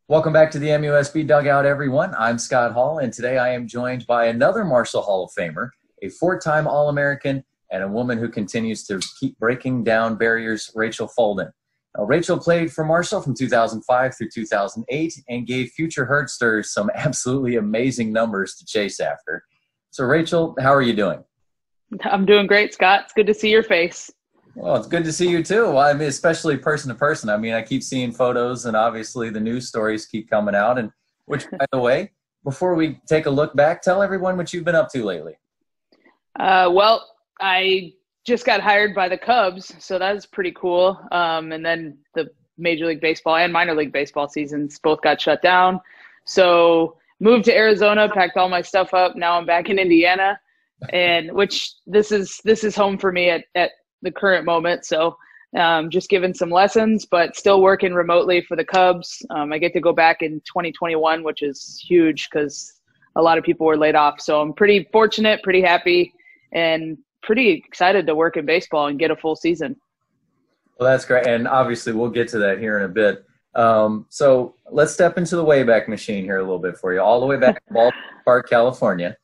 Welcome back to the MUSB Dugout, everyone. I'm Scott Hall, and today I am joined by another Marshall Hall of Famer, a four-time All-American, and a woman who continues to keep breaking down barriers, Rachel Folden. Now, Rachel played for Marshall from 2005 through 2008 and gave future hurdsters some absolutely amazing numbers to chase after. So, Rachel, how are you doing? I'm doing great, Scott. It's good to see your face. Well, it's good to see you too. Well, I mean, especially person to person. I mean, I keep seeing photos and obviously the news stories keep coming out. And which, by the way, before we take a look back, tell everyone what you've been up to lately. Well, I just got hired by the Cubs, so that's pretty cool. And then the Major League Baseball and minor league baseball seasons both got shut down. So moved to Arizona, packed all my stuff up. Now I'm back in Indiana, and which this is home for me at the current moment. So just giving some lessons, but still working remotely for the Cubs. I get to go back in 2021, which is huge because a lot of people were laid off. So I'm pretty fortunate, pretty happy, and pretty excited to work in baseball and get a full season. Well, that's great. And obviously we'll get to that here in a bit. So let's step into the Wayback Machine here a little bit for you, all the way back to Ballpark Park, California.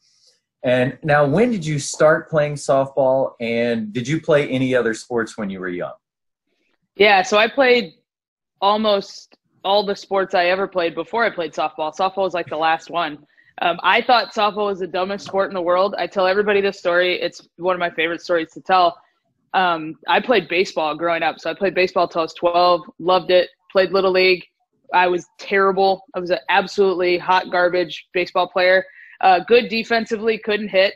And now, when did you start playing softball, and did you play any other sports when you were young? Yeah, so I played almost all the sports I ever played before I played softball. Softball was like the last one. I thought softball was the dumbest sport in the world. I tell everybody this story. It's one of my favorite stories to tell. I played baseball growing up. So I played baseball till I was 12, loved it, played Little League. I was terrible. I was an absolutely hot garbage baseball player. Good defensively, couldn't hit.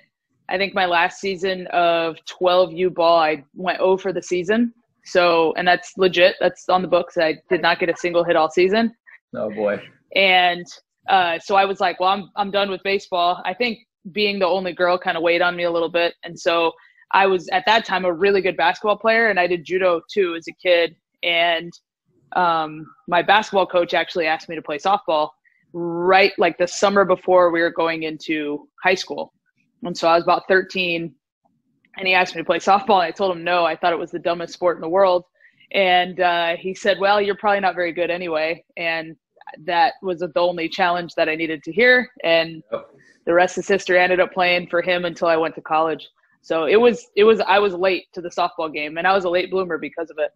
I think my last season of 12U ball, I went 0 for the season. So, and that's legit. That's on the books. I did not get a single hit all season. Oh boy. And so I was like, well, I'm done with baseball. I think being the only girl kind of weighed on me a little bit. And so I was at that time a really good basketball player, and I did judo too as a kid. And my basketball coach actually asked me to play softball right like the summer before we were going into high school. And so I was about 13, and he asked me to play softball, and I told him no. I thought it was the dumbest sport in the world. And he said, well, you're probably not very good anyway. And that was the only challenge that I needed to hear. And the rest is history. I ended up playing for him until I went to college. So I was late to the softball game, and I was a late bloomer because of it.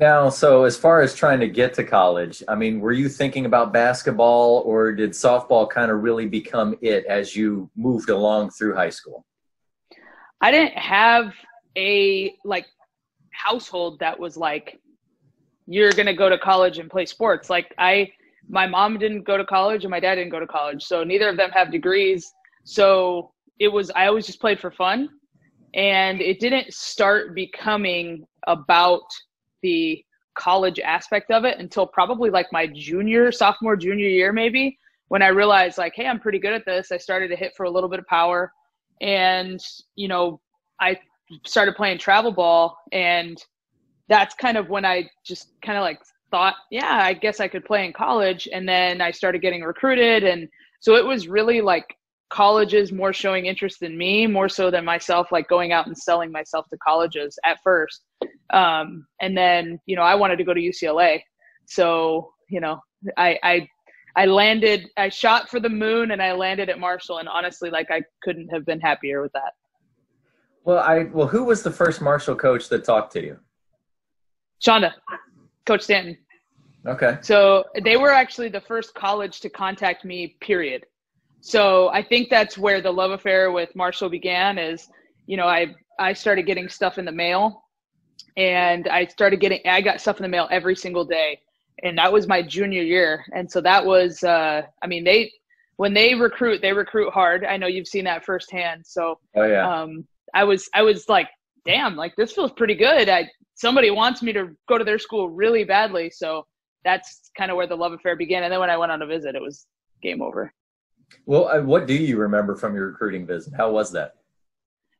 Now, so as far as trying to get to college, I mean, were you thinking about basketball, or did softball kind of really become it as you moved along through high school? I didn't have a household that was like, you're going to go to college and play sports. Like my mom didn't go to college and my dad didn't go to college. So neither of them have degrees. So I always just played for fun, and it didn't start becoming about the college aspect of it until probably like my sophomore, junior year, maybe, when I realized like, hey, I'm pretty good at this. I started to hit for a little bit of power, and, I started playing travel ball, and that's kind of when I just kind of like thought, yeah, I guess I could play in college. And then I started getting recruited. And so it was really like colleges more showing interest in me, more so than myself, like going out and selling myself to colleges at first. And then, I wanted to go to UCLA. So, I shot for the moon, and I landed at Marshall. And honestly, like, I couldn't have been happier with that. Well, who was the first Marshall coach that talked to you? Shonda, Coach Stanton. Okay. So they were actually the first college to contact me, period. So I think that's where the love affair with Marshall began is, I started getting stuff in the mail, and I got stuff in the mail every single day. And that was my junior year. And so that was, when they recruit hard. I know you've seen that firsthand. So oh, yeah. I was like, damn, like this feels pretty good. Somebody wants me to go to their school really badly. So that's kind of where the love affair began. And then when I went on a visit, it was game over. Well, what do you remember from your recruiting visit? How was that?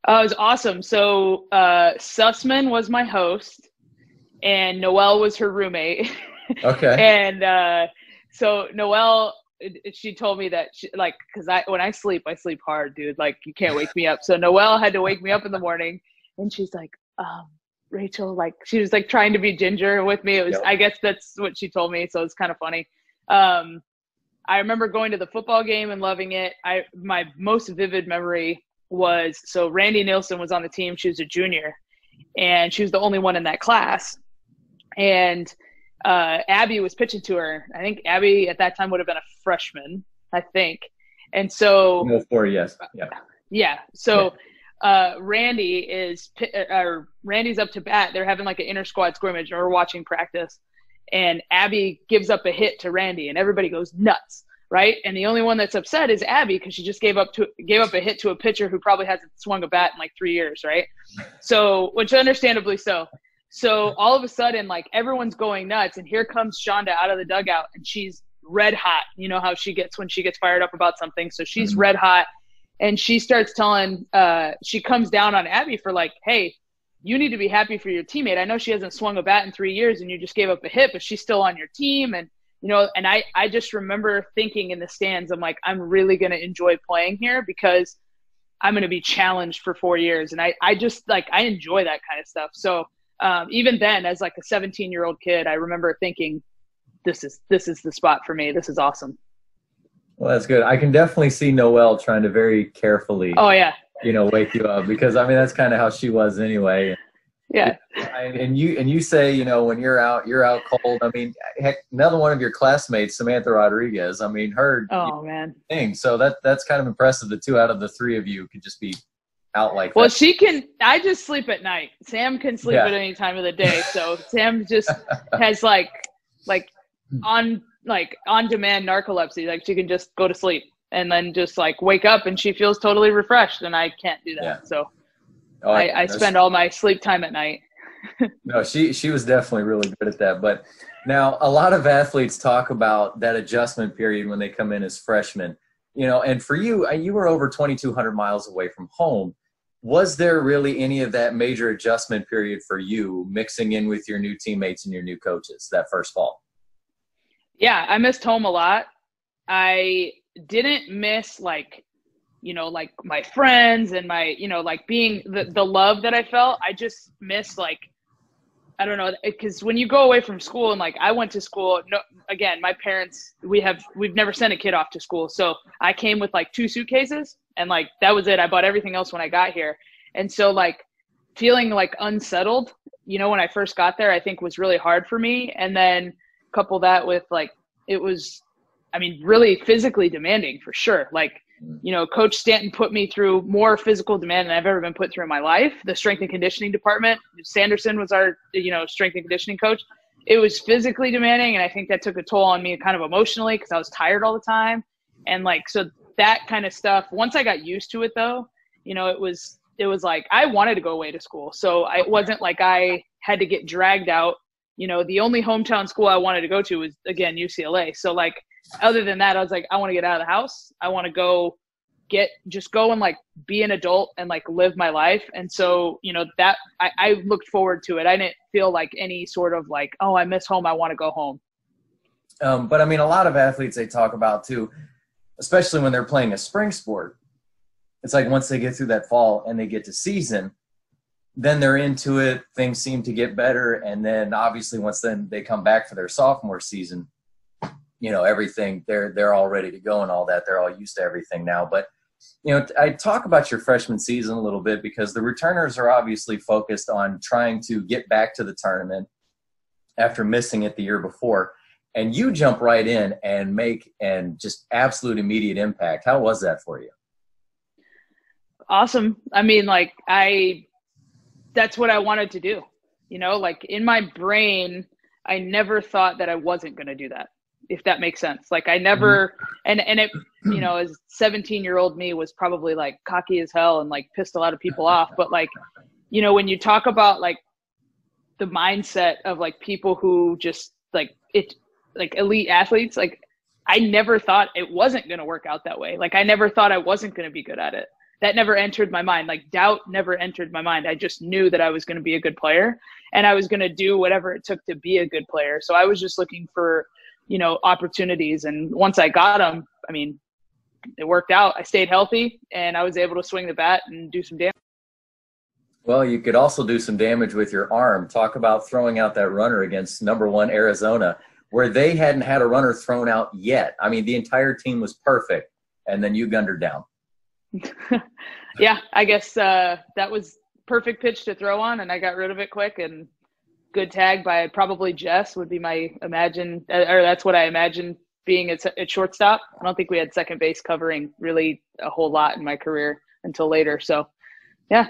It was awesome. So Sussman was my host, and Noelle was her roommate. Okay. And so Noelle, she told me that because when I sleep hard, dude. Like, you can't wake me up. So Noelle had to wake me up in the morning, and she's like, Rachel, like, she was like trying to be ginger with me. It was, yep. I guess that's what she told me. So it's kind of funny. I remember going to the football game and loving it. My most vivid memory was, so Randy Nielsen was on the team. She was a junior, and she was the only one in that class. And Abby was pitching to her. I think Abby at that time would have been a freshman, I think. And so yes. Yeah. Yeah. So Randy's up to bat. They're having like an inter squad scrimmage, and we're watching practice. And Abby gives up a hit to Randy, and everybody goes nuts, right? And the only one that's upset is Abby, because she just gave up a hit to a pitcher who probably hasn't swung a bat in like 3 years, right? So, which understandably so. So all of a sudden, like, everyone's going nuts, and here comes Shonda out of the dugout, and she's red hot. You know how she gets when she gets fired up about something. So she's red hot, and she starts telling, she comes down on Abby for like, hey, you need to be happy for your teammate. I know she hasn't swung a bat in 3 years, and you just gave up a hit, but she's still on your team. And, you know, and I just remember thinking in the stands, I'm like, I'm really going to enjoy playing here because I'm going to be challenged for 4 years. And I just, like, I enjoy that kind of stuff. So even then, as like a 17-year-old kid, I remember thinking, this is the spot for me. This is awesome. Well, that's good. I can definitely see Noelle trying to very carefully, wake you up, because I mean, that's kind of how she was anyway. Yeah. And you say, when you're out cold. I mean, heck, another one of your classmates, Samantha Rodriguez, I mean, her man thing. So that's kind of impressive. The 2 out of the 3 of you could just be out like well, that. I just sleep at night. Sam can sleep at any time of the day. So Sam just has like on demand narcolepsy. Like, she can just go to sleep and then just like wake up, and she feels totally refreshed, and I can't do that. Yeah. So I spend all my sleep time at night. No, she was definitely really good at that. But now a lot of athletes talk about that adjustment period when they come in as freshmen, and for you, you were over 2,200 miles away from home. Was there really any of that major adjustment period for you, mixing in with your new teammates and your new coaches that first fall? Yeah, I missed home a lot. I didn't miss like my friends and my, like being the love that I felt. I just missed, like, I don't know, because when you go away from school, and like I went to school, again, my parents, we've never sent a kid off to school. So I came with like 2 suitcases, and like, that was it. I bought everything else when I got here. And so like feeling like unsettled, when I first got there, I think was really hard for me. And then couple that with like, it was, I mean, really physically demanding for sure. Like, Coach Stanton put me through more physical demand than I've ever been put through in my life. The strength and conditioning department, Sanderson was our, strength and conditioning coach. It was physically demanding. And I think that took a toll on me kind of emotionally, because I was tired all the time. And like, so that kind of stuff, once I got used to it though, it was like, I wanted to go away to school. So it wasn't like I had to get dragged out. The only hometown school I wanted to go to was, again, UCLA. So like, other than that, I was like, I want to get out of the house. I want to go and like be an adult and like live my life. And so, that I looked forward to it. I didn't feel like any sort of like, oh, I miss home, I want to go home. But I mean, a lot of athletes, they talk about too, especially when they're playing a spring sport. It's like once they get through that fall and they get to season, then they're into it. Things seem to get better. And then obviously once then they come back for their sophomore season, everything, they're all ready to go and all that. They're all used to everything now. But, I talk about your freshman season a little bit, because the returners are obviously focused on trying to get back to the tournament after missing it the year before. And you jump right in and make just absolute immediate impact. How was that for you? Awesome. I mean, like that's what I wanted to do. Like in my brain, I never thought that I wasn't going to do that, if that makes sense. Like I never, and it, as 17-year-old me was probably like cocky as hell and like pissed a lot of people off. But like, when you talk about like the mindset of like people who just like elite athletes, like I never thought it wasn't going to work out that way. Like I never thought I wasn't going to be good at it. That never entered my mind. Like doubt never entered my mind. I just knew that I was going to be a good player, and I was going to do whatever it took to be a good player. So I was just looking for, opportunities. And once I got them, I mean, it worked out. I stayed healthy, and I was able to swing the bat and do some damage. Well, you could also do some damage with your arm. Talk about throwing out that runner against #1 Arizona. where they hadn't had a runner thrown out yet. I mean, the entire team was perfect, and then you gunned her down. Yeah, I guess that was perfect pitch to throw on, and I got rid of it quick. And good tag by probably Jess would be my that's what I imagine being at shortstop. I don't think we had second base covering really a whole lot in my career until later. So, yeah,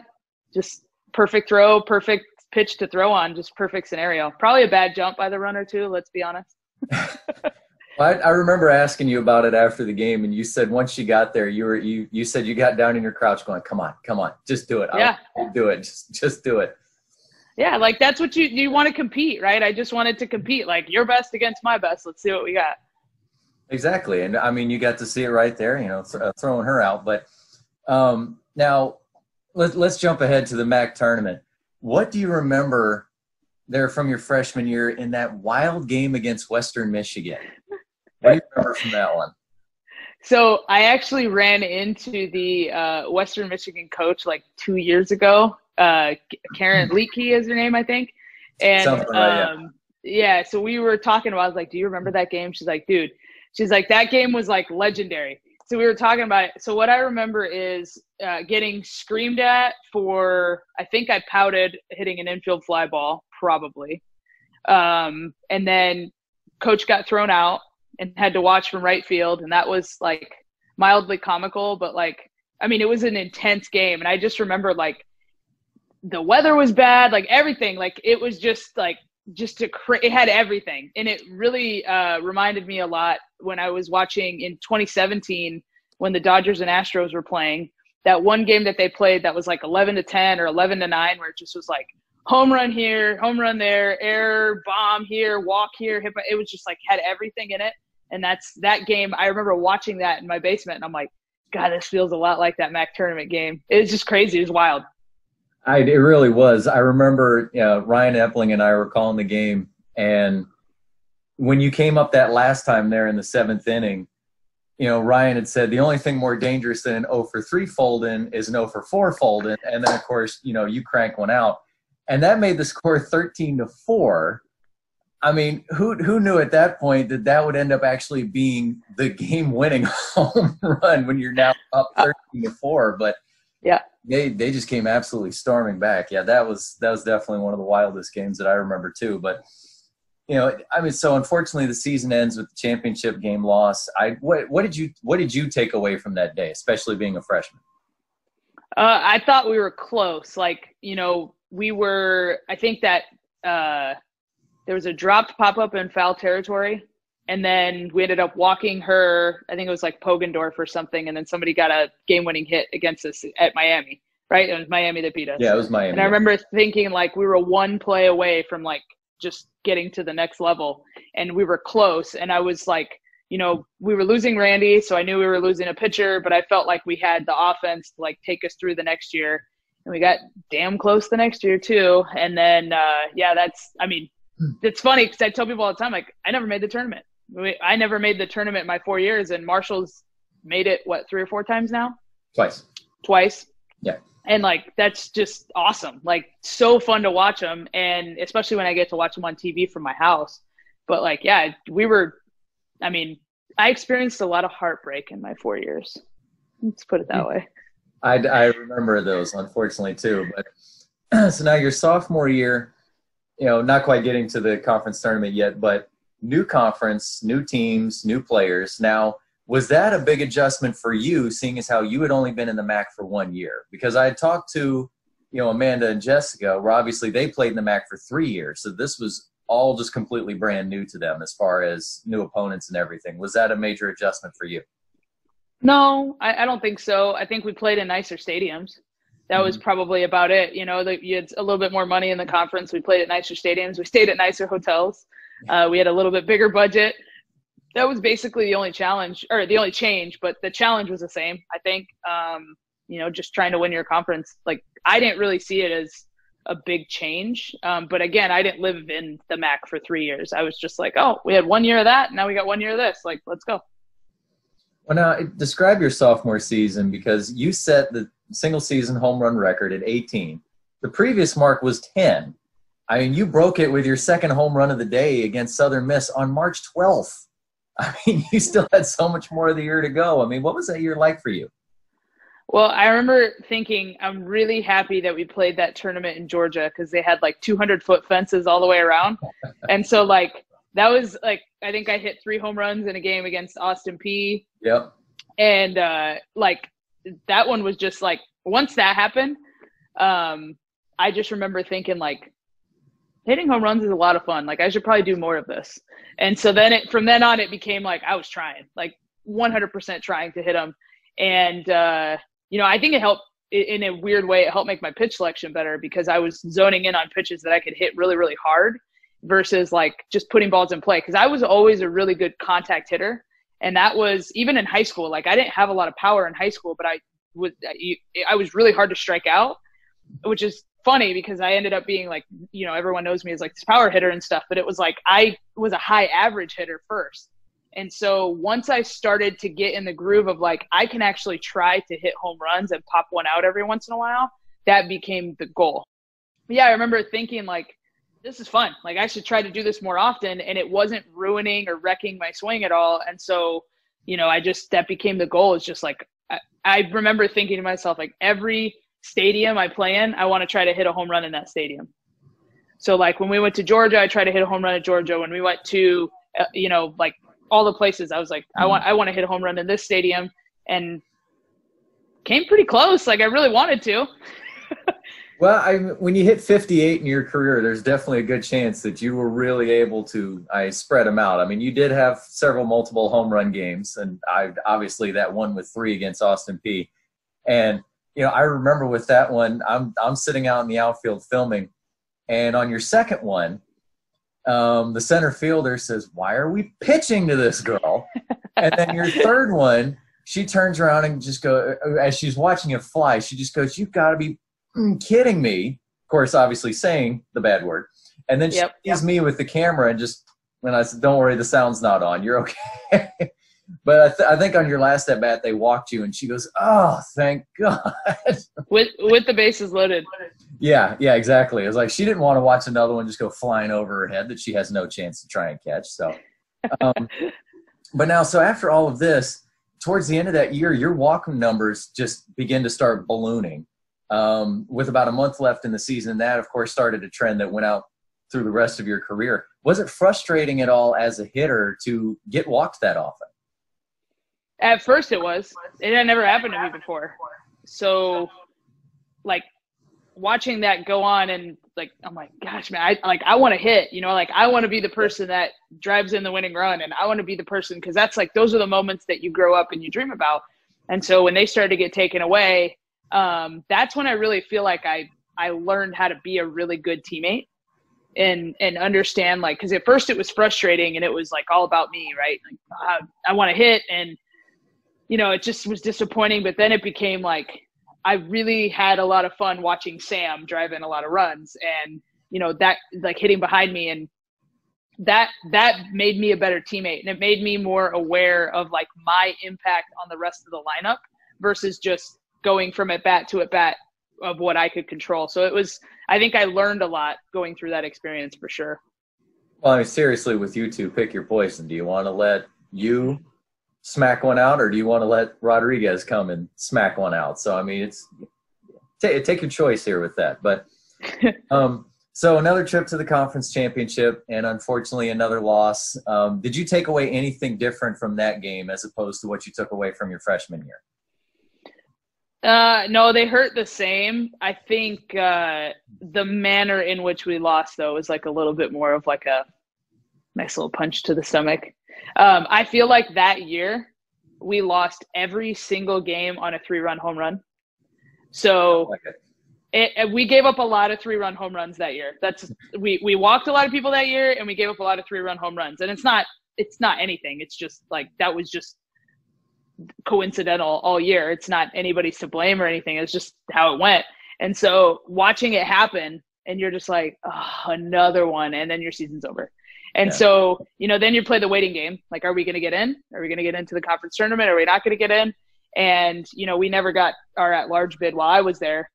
just perfect throw, perfect pitch to throw on, just perfect scenario. Probably a bad jump by the runner too, let's be honest. I remember asking you about it after the game, and you said once she got there, you said you got down in your crouch going, come on, just do it. Yeah. Do it. Just do it. Yeah, like that's what you want to compete, right? I just wanted to compete, like your best against my best. Let's see what we got. Exactly. And I mean, you got to see it right there, throwing her out. But now let's jump ahead to the MAC tournament. What do you remember there from your freshman year in that wild game against Western Michigan? What do you remember from that one? So I actually ran into the Western Michigan coach like 2 years ago. Karen Leakey is her name, I think. And yeah, so we were talking about, I was like, do you remember that game? She's like, dude, that game was like legendary. So we were talking about it. So what I remember is getting screamed at for, I think I pouted hitting an infield fly ball, probably. And then coach got thrown out and had to watch from right field. And that was like mildly comical, but like, I mean, it was an intense game. And I just remember like the weather was bad, like everything, like it was just like, it had everything. And it really reminded me a lot when I was watching in 2017 when the Dodgers and Astros were playing, that one game that they played that was like 11-10 or 11-9, where it just was like home run here, home run there, error, bomb here, walk here, hit. It was just like had everything in it. And that game. I remember watching that in my basement, and I'm like, God, this feels a lot like that MAC tournament game. It was just crazy. It was wild. It really was. I remember Ryan Epling and I were calling the game, and when you came up that last time there in the seventh inning, Ryan had said the only thing more dangerous than an 0 for 3 Folden is an 0 for 4 Folden, and then of course you crank one out, and that made the score 13-4. I mean, who knew at that point that would end up actually being the game-winning home run when you're now up 13-4? But yeah. They just came absolutely storming back. Yeah, that was definitely one of the wildest games that I remember too. But I mean, so unfortunately the season ends with the championship game loss. What did you take away from that day, especially being a freshman? I thought we were close. Like, we were. I think that there was a dropped pop up in foul territory. And then we ended up walking her, I think it was like Pogendorf or something, and then somebody got a game-winning hit against us at Miami, right? It was Miami that beat us. Yeah, it was Miami. And I remember thinking like we were one play away from like just getting to the next level, and we were close. And I was like, we were losing Randy, so I knew we were losing a pitcher, but I felt like we had the offense to like take us through the next year. And we got damn close the next year too. And then, it's funny because I tell people all the time, like, I never made the tournament. I never made the tournament in my 4 years, and Marshall's made it, 3 or 4 times now? Twice. Yeah. And, like, that's just awesome. Like, so fun to watch them, and especially when I get to watch them on TV from my house. But, like, yeah, I experienced a lot of heartbreak in my 4 years. Let's put it that way. I remember those, unfortunately, too. But so now your sophomore year, not quite getting to the conference tournament yet, but new conference, new teams, new players. Now, was that a big adjustment for you, seeing as how you had only been in the MAC for 1 year? Because I had talked to, Amanda and Jessica, where obviously they played in the MAC for 3 years. So this was all just completely brand new to them as far as new opponents and everything. Was that a major adjustment for you? No, I don't think so. I think we played in nicer stadiums. That was probably about it. You had a little bit more money in the conference. We played at nicer stadiums. We stayed at nicer hotels. We had a little bit bigger budget. That was basically the only challenge, or the only change, but the challenge was the same, I think. Just trying to win your conference. Like, I didn't really see it as a big change. But again, I didn't live in the MAC for 3 years. I was just like, oh, we had 1 year of that. Now we got 1 year of this. Like, let's go. Well, now describe your sophomore season, because you set the single season home run record at 18. The previous mark was 10. I mean, you broke it with your second home run of the day against Southern Miss on March 12th. I mean, you still had so much more of the year to go. I mean, what was that year like for you? Well, I remember thinking I'm really happy that we played that tournament in Georgia because they had like 200-foot fences all the way around. And so like that was like, I think I hit 3 home runs in a game against Austin P. Yep. And like that one was just like, once that happened, I just remember thinking like, hitting home runs is a lot of fun. Like I should probably do more of this. And so then from then on, it became like I was trying, like 100% trying to hit them. And, I think it helped in a weird way. It helped make my pitch selection better because I was zoning in on pitches that I could hit really, really hard versus like just putting balls in play. Cause I was always a really good contact hitter. And that was even in high school. Like I didn't have a lot of power in high school, but I was really hard to strike out, which is funny because I ended up being like, everyone knows me as like this power hitter and stuff, but it was like I was a high average hitter first. And so once I started to get in the groove of like I can actually try to hit home runs and pop one out every once in a while, that became the goal. But yeah, I remember thinking like, this is fun. Like I should try to do this more often, and it wasn't ruining or wrecking my swing at all. And so, that became the goal. Is just like I remember thinking to myself like every stadium I play in, I want to try to hit a home run in that stadium. So like when we went to Georgia, I tried to hit a home run at Georgia. When we went to, like all the places, I was like, I want to hit a home run in this stadium, and came pretty close. Like I really wanted to. Well, when you hit 58 in your career, there's definitely a good chance that you were really able to spread them out. I mean, you did have several multiple home run games, and obviously that one with 3 against Austin P. And I remember with that one, I'm sitting out in the outfield filming, and on your second one, the center fielder says, "Why are we pitching to this girl?" And then your third one, she turns around and just as she's watching it fly, she just goes, "You've got to be kidding me." Of course, obviously saying the bad word. And then she sees me with the camera and I said, "Don't worry, the sound's not on. You're okay." But I think on your last at bat, they walked you, and she goes, "Oh, thank God." With the bases loaded. Yeah, exactly. It was like she didn't want to watch another one just go flying over her head that she has no chance to try and catch. So, but now, so after all of this, towards the end of that year, your walk numbers just begin to start ballooning. With about a month left in the season, that of course started a trend that went out through the rest of your career. Was it frustrating at all as a hitter to get walked that often? At first it was. It had never happened to me before. So like watching that go on, and like I'm like, gosh, man, I want to hit, like I want to be the person that drives in the winning run, and I want to be the person, because that's like those are the moments that you grow up and you dream about. And so when they started to get taken away, that's when I really feel like I learned how to be a really good teammate and understand, like, because at first it was frustrating and it was like all about me, right? Like, I want to hit, and it just was disappointing. But then it became like I really had a lot of fun watching Sam drive in a lot of runs, and that like hitting behind me, and that made me a better teammate, and it made me more aware of like my impact on the rest of the lineup versus just going from at bat to at bat of what I could control. So I think I learned a lot going through that experience for sure. Well, I mean, seriously, with you two, pick your poison. Do you want to let you smack one out, or do you want to let Rodriguez come and smack one out? So, I mean, take your choice here with that. But so another trip to the conference championship, and unfortunately another loss. Did you take away anything different from that game as opposed to what you took away from your freshman year? No, they hurt the same. I think the manner in which we lost, though, was like a little bit more of like a nice little punch to the stomach. I feel like that year we lost every single game on a 3-run home run. So we gave up a lot of 3-run home runs that year. We walked a lot of people that year, and we gave up a lot of 3-run home runs. And it's not anything. It's just like that was just coincidental all year. It's not anybody's to blame or anything. It's just how it went. And so watching it happen, and you're just like, oh, another one, and then your season's over. And so, then you play the waiting game. Like, are we going to get in? Are we going to get into the conference tournament? Are we not going to get in? And, we never got our at-large bid while I was there.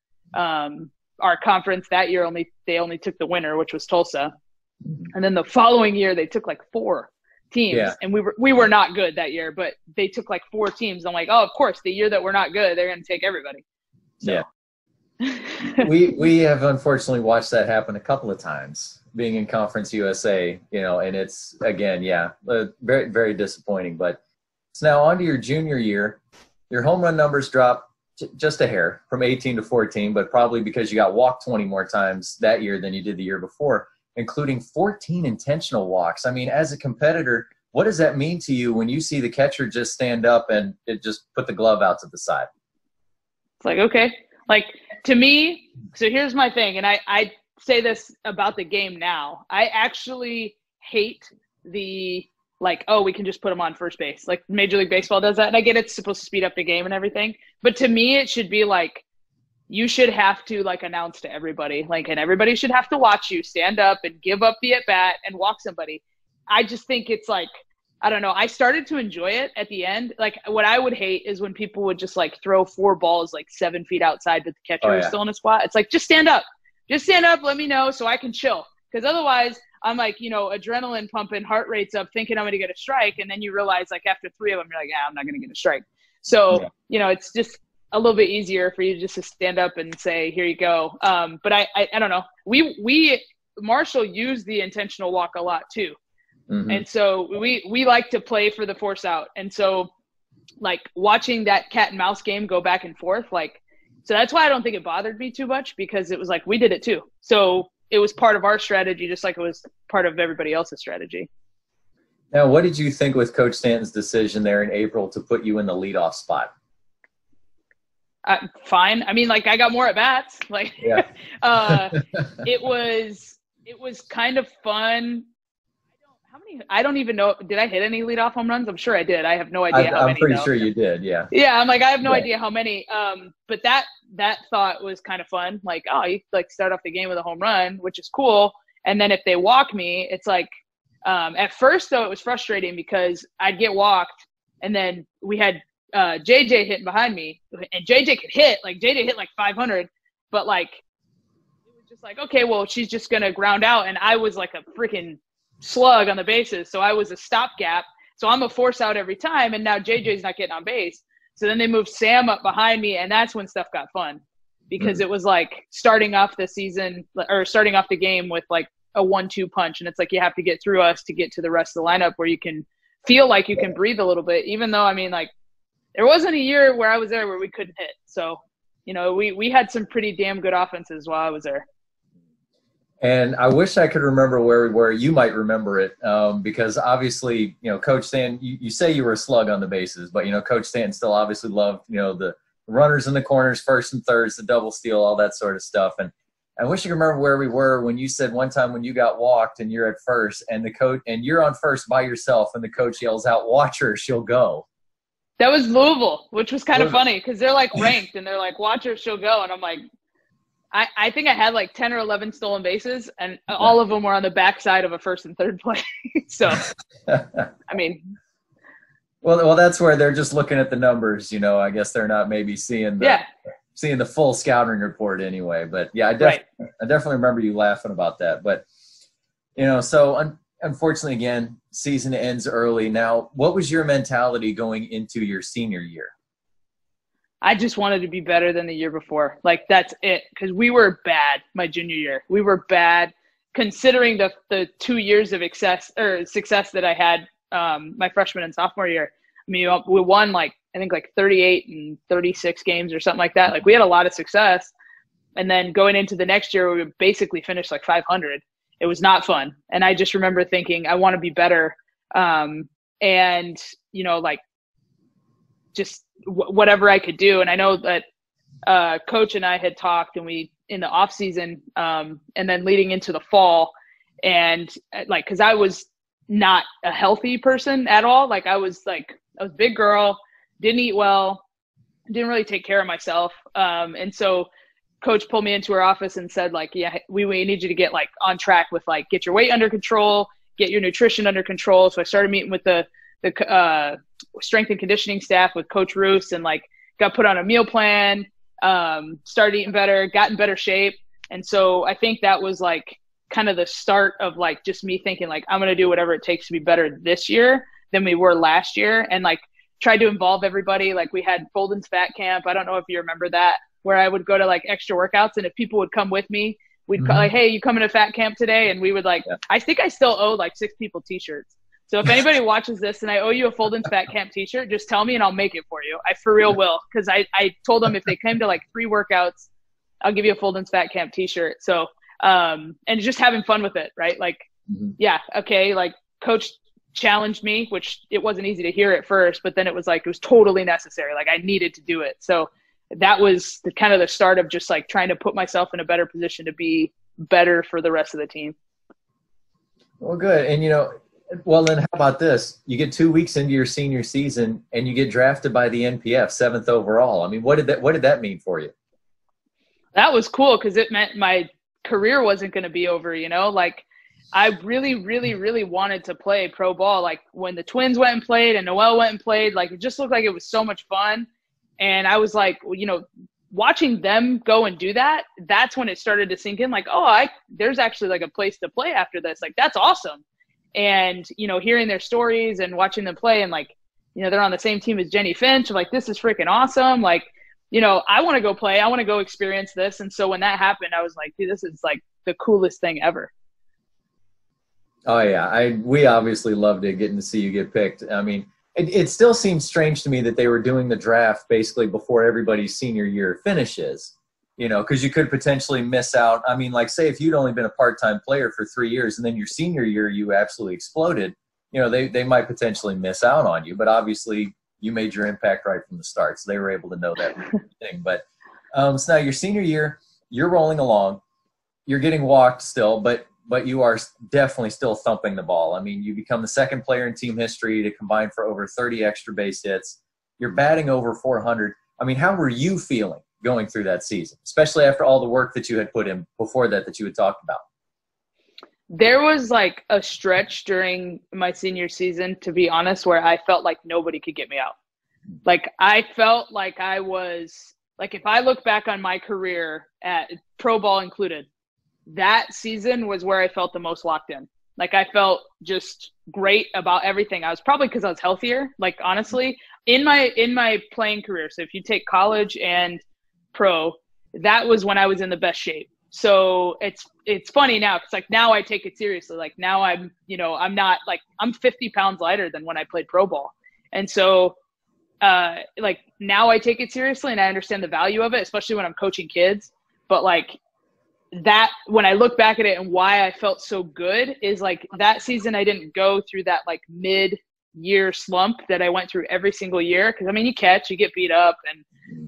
our conference that year they only took the winner, which was Tulsa. And then the following year they took like 4 teams. Yeah. And we were not good that year, but they took like 4 teams. I'm like, oh, of course, the year that we're not good, they're going to take everybody. So. Yeah. we have unfortunately watched that happen a couple of times being in Conference USA, and it's, again, very, very disappointing. But so now on to your junior year, your home run numbers drop just a hair from 18 to 14, but probably because you got walked 20 more times that year than you did the year before, including 14 intentional walks. I mean, as a competitor, what does that mean to you when you see the catcher just stand up and it just put the glove out to the side? It's like, okay. Like, to me, so here's my thing, and I say this about the game now. I actually hate the, like, oh, we can just put them on first base. Like, Major League Baseball does that, and I get it's supposed to speed up the game and everything. But to me, it should be like, you should have to, like, announce to everybody. Like, and everybody should have to watch you stand up and give up the at-bat and walk somebody. I just think it's like, I don't know. I started to enjoy it at the end. Like, what I would hate is when people would just like throw 4 balls like 7 feet outside, but the catcher is still in a spot. It's like, just stand up. Just stand up. Let me know so I can chill. Because otherwise, I'm like, adrenaline pumping, heart rate's up, thinking I'm going to get a strike. And then you realize, like, after 3 of them, you're like, I'm not going to get a strike. So, it's just a little bit easier for you just to stand up and say, here you go. But I don't know. Marshall used the intentional walk a lot too. Mm-hmm. And so we like to play for the force out. And so, like, watching that cat and mouse game go back and forth, like, so that's why I don't think it bothered me too much, because it was like, we did it too. So it was part of our strategy, just like it was part of everybody else's strategy. Now, what did you think with Coach Stanton's decision there in April to put you in the leadoff spot? Fine. I mean, like, I got more at bats. Like, it was kind of fun. I don't even know. Did I hit any leadoff home runs? I'm sure I did. I have no idea how many. I'm pretty sure you did. Yeah. Yeah. I'm like, I have no idea how many. But that thought was kind of fun. Like, oh, you like start off the game with a home run, which is cool. And then if they walk me, it's like, at first though, it was frustrating because I'd get walked, and then we had JJ hitting behind me, and JJ could hit. Like, JJ hit like 500, but like, it was just like, okay, well, she's just gonna ground out, and I was like a freaking slug on the bases, so I was a stopgap, so I'm a force out every time, and now JJ's not getting on base. So then they moved Sam up behind me, and that's when stuff got fun, because it was like starting off the season, or starting off the game with like a 1-2 punch, and it's like you have to get through us to get to the rest of the lineup where you can feel like you can breathe a little bit, even though, I mean, like, there wasn't a year where I was there where we couldn't hit. So, we had some pretty damn good offenses while I was there. And I wish I could remember where we were. You might remember it, because obviously, Coach Stanton, you say you were a slug on the bases, but, Coach Stanton still obviously loved, the runners in the corners, first and thirds, the double steal, all that sort of stuff. And I wish I could remember where we were when you said one time when you got walked and you're at first, and the coach, and you're on first by yourself, and the coach yells out, "Watch her, she'll go." That was Louisville, which was kind of funny because they're like ranked, and they're like, "Watch her, she'll go." And I'm like, I think I had like 10 or 11 stolen bases, and all of them were on the backside of a first and third play. So, I mean. Well, that's where they're just looking at the numbers, I guess they're not maybe seeing the full scouting report anyway. But yeah, I definitely remember you laughing about that. But, so unfortunately, again, season ends early. Now, what was your mentality going into your senior year? I just wanted to be better than the year before. Like, that's it. Because we were bad my junior year. We were bad considering the 2 years of success that I had my freshman and sophomore year. I mean, we won I think 38 and 36 games or something like that. Like, we had a lot of success. And then going into the next year, we basically finished like 500. It was not fun. And I just remember thinking, I want to be better. Just whatever I could do. And I know that Coach and I had talked, and we in the off season, and then leading into the fall, and like, cause I was not a healthy person at all. Like, I was a big girl, didn't eat well, didn't really take care of myself. And so Coach pulled me into her office and said, like, yeah, we need you to get like on track with like, get your weight under control, get your nutrition under control. So I started meeting with the strength and conditioning staff with Coach Roos, and like got put on a meal plan, started eating better, got in better shape. And so I think that was like kind of the start of like just me thinking like, I'm going to do whatever it takes to be better this year than we were last year. And like tried to involve everybody. Like we had Folden's Fat Camp. I don't know if you remember that, where I would go to like extra workouts, and if people would come with me, we'd call, like, hey, you coming to Fat Camp today? And we would like, I think I still owe like 6 people t-shirts. So if anybody watches this and I owe you a Folden's Fat Camp t-shirt, just tell me and I'll make it for you. I for real will. Cause I told them if they came to like 3 workouts, I'll give you a Folden's Fat Camp t-shirt. So, and just having fun with it. Right. Like, yeah. Okay. Like coach challenged me, which it wasn't easy to hear at first, but then it was like, it was totally necessary. Like I needed to do it. So that was the kind of the start of just like trying to put myself in a better position to be better for the rest of the team. Well, good. And, you know, well, then how about this? You get 2 weeks into your senior season and you get drafted by the NPF, 7th overall. I mean, what did that mean for you? That was cool because it meant my career wasn't going to be over, you know, like I really, really, really wanted to play pro ball. Like when the Twins went and played and Noel went and played, like it just looked like it was so much fun. And I was like, you know, watching them go and do that, that's when it started to sink in like, oh, there's actually like a place to play after this. Like, that's awesome. And, you know, hearing their stories and watching them play and like, you know, they're on the same team as Jenny Finch. I'm like, this is freaking awesome. Like, you know, I want to go play. I want to go experience this. And so when that happened, I was like, dude, this is like the coolest thing ever. Oh, yeah. We obviously loved it getting to see you get picked. I mean, it still seems strange to me that they were doing the draft basically before everybody's senior year finishes, you know, because you could potentially miss out. I mean, like, say if you'd only been a part-time player for 3 years and then your senior year you absolutely exploded, you know, they might potentially miss out on you. But obviously you made your impact right from the start, so they were able to know that thing. But so now your senior year, you're rolling along. You're getting walked still, but you are definitely still thumping the ball. I mean, you become the 2nd player in team history to combine for over 30 extra base hits. You're batting over 400. I mean, how were you feeling going through that season, especially after all the work that you had put in before that you had talked about? There was like a stretch during my senior season, to be honest, where I felt like nobody could get me out. Like I felt like I was like, if I look back on my career at pro ball included, that season was where I felt the most locked in. Like I felt just great about everything. I was probably because I was healthier, like honestly, in my playing career. So if you take college and pro, that was when I was in the best shape. So it's funny now. It's like now I take it seriously. Like now I'm, you know, I'm not like, I'm 50 pounds lighter than when I played pro ball. And so like now I take it seriously and I understand the value of it, especially when I'm coaching kids. But like, that when I look back at it and why I felt so good is like that season I didn't go through that like mid-year slump that I went through every single year. Because I mean, you get beat up, and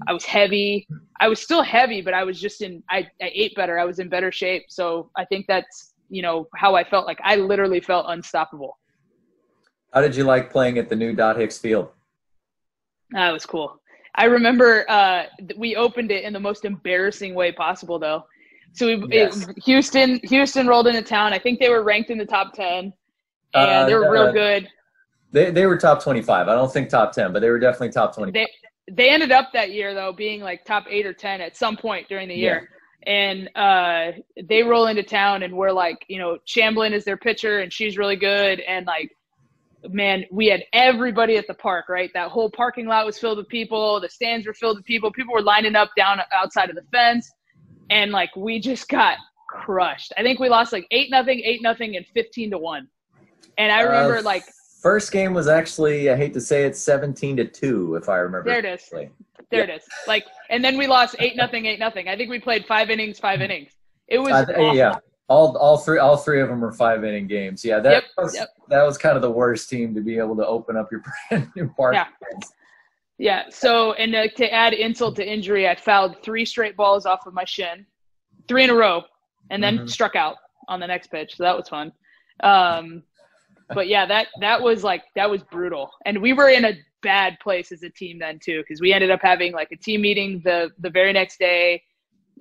I was heavy. I was still heavy, but I was just I ate better. I was in better shape. So I think that's, you know, how I felt. Like I literally felt unstoppable. How did you like playing at the new Dot Hicks Field? That was cool. I remember we opened it in the most embarrassing way possible, though. So Houston rolled into town. I think they were ranked in the top 10, and they were real good. They were top 25. I don't think top 10, but they were definitely top 25. They ended up that year, though, being like top 8 or 10 at some point during the year. And they roll into town, and we're like, you know, Chamblin is their pitcher, and she's really good. And, like, man, we had everybody at the park, right? That whole parking lot was filled with people. The stands were filled with people. People were lining up down outside of the fence. And, like, we just got crushed. I think we lost, like, 8-0, 8-0, and 15-1. And I remember, like – first game was actually, I hate to say it, 17-2, if I remember. There it is. There it is. Like, and then we lost 8-0, 8-0. I think we played 5 innings. It was awful. Yeah. All three of them were 5-inning games. Yeah, that was kind of the worst team to be able to open up your brand new park. Yeah. So, and to add insult to injury, I fouled 3 straight balls off of my shin, 3 in a row, and then struck out on the next pitch. So that was fun. But yeah, that was brutal. And we were in a bad place as a team then too, because we ended up having like a team meeting the very next day,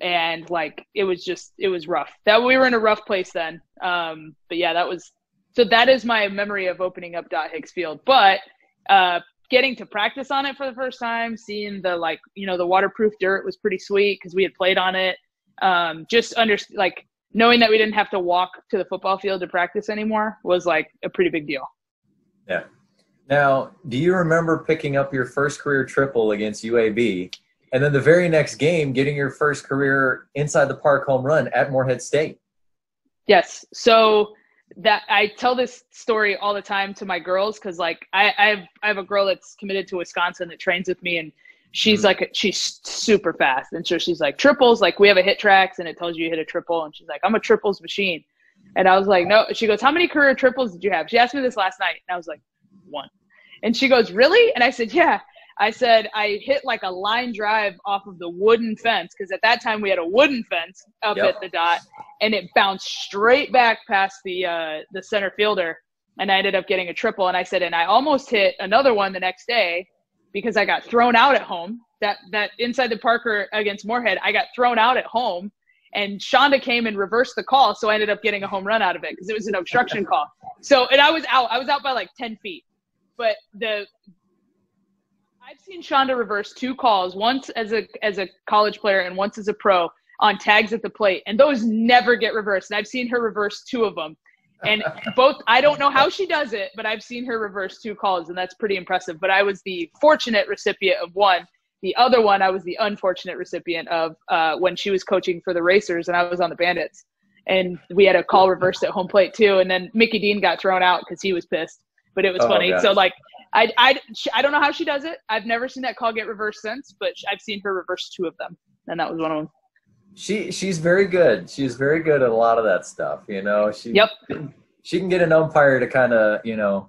and like it was rough. That we were in a rough place then. But yeah, that is my memory of opening up Dot Hicks Field. But getting to practice on it for the first time, seeing the, like, you know, the waterproof dirt was pretty sweet because we had played on it. just like knowing that we didn't have to walk to the football field to practice anymore was like a pretty big deal. Yeah. Now, do you remember picking up your first career triple against UAB, and then the very next game getting your first career inside the park home run at Morehead State? Yes. So that I tell this story all the time to my girls, because like I have a girl that's committed to Wisconsin that trains with me, and she's like she's super fast, and so she's like, triples, like we have a hit tracks and it tells you hit a triple, and she's like, I'm a triples machine. And I was like, no. She goes, how many career triples did you have? She asked me this last night, and I was like, 1. And she goes, really? And I said, yeah. I said, I hit like a line drive off of the wooden fence, because at that time we had a wooden fence up at the dot, and it bounced straight back past the center fielder, and I ended up getting a triple. And I said, and I almost hit another one the next day because I got thrown out at home. That inside the Parker against Morehead, I got thrown out at home, and Shonda came and reversed the call, so I ended up getting a home run out of it because it was an obstruction call. So, and I was out by like 10 feet. But I've seen Shonda reverse 2 calls, once as a college player and once as a pro, on tags at the plate, and those never get reversed. And I've seen her reverse 2 of them, and both, I don't know how she does it, but I've seen her reverse 2 calls, and that's pretty impressive. But I was the fortunate recipient of one. The other one, I was the unfortunate recipient of when she was coaching for the Racers and I was on the Bandits, and we had a call reversed at home plate too. And then Mickey Dean got thrown out because he was pissed. But it was funny. Gosh. So like, I don't know how she does it. I've never seen that call get reversed since, but I've seen her reverse 2 of them, and that was one of them. She's very good. She's very good at a lot of that stuff. You know, she can get an umpire to kind of, you know,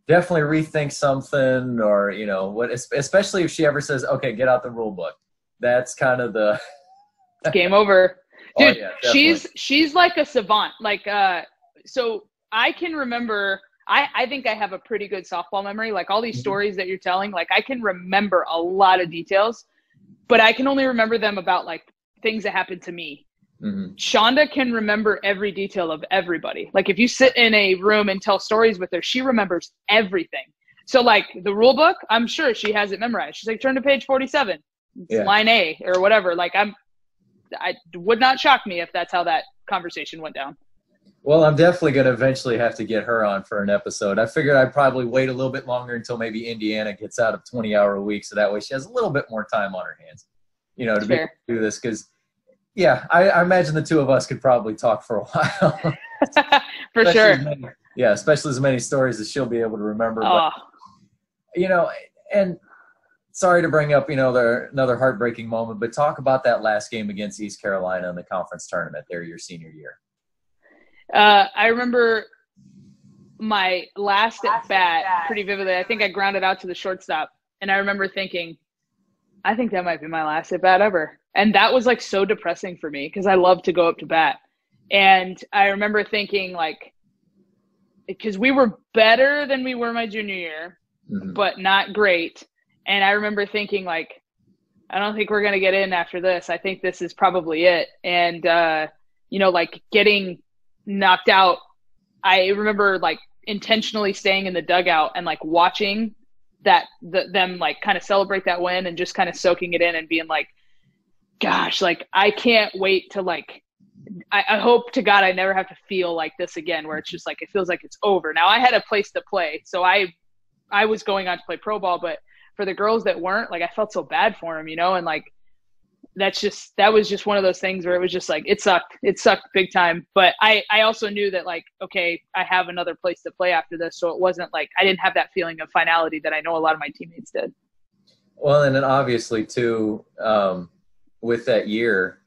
definitely rethink something, or, you know, what, especially if she ever says, okay, get out the rule book. That's kind of the game over. Dude, oh, yeah, she's like a savant. Like, so I can remember, I think I have a pretty good softball memory. Like all these stories that you're telling, like I can remember a lot of details, but I can only remember them about like things that happened to me. Shonda can remember every detail of everybody. Like if you sit in a room and tell stories with her, she remembers everything. So like the rule book, I'm sure she has it memorized. She's like, turn to page 47, line A or whatever. Like I would not shock me if that's how that conversation went down. Well, I'm definitely going to eventually have to get her on for an episode. I figured I'd probably wait a little bit longer until maybe Indiana gets out of 20-hour a week, so that way she has a little bit more time on her hands, you know, to be able to do this. Because, yeah, I imagine the 2 of us could probably talk for a while. For sure. Especially as many stories as she'll be able to remember. But, you know, and sorry to bring up, you know, another heartbreaking moment, but talk about that last game against East Carolina in the conference tournament there your senior year. I remember my last at bat pretty vividly. I think I grounded out to the shortstop, and I remember thinking, I think that might be my last at bat ever. And that was like so depressing for me because I love to go up to bat. And I remember thinking like, because we were better than we were my junior year, but not great. And I remember thinking like, I don't think we're going to get in after this. I think this is probably it. And, you know, like getting knocked out, I remember like intentionally staying in the dugout and like watching them like kind of celebrate that win and just kind of soaking it in and being like, gosh, like I can't wait to like, I hope to God I never have to feel like this again, where it's just like, it feels like it's over. Now I had a place to play, so I was going on to play pro ball, but for the girls that weren't, like I felt so bad for them, you know, and like that was just one of those things where it was just like, it sucked big time. But I also knew that like, okay, I have another place to play after this. So it wasn't like, I didn't have that feeling of finality that I know a lot of my teammates did. Well, and then obviously too, with that year,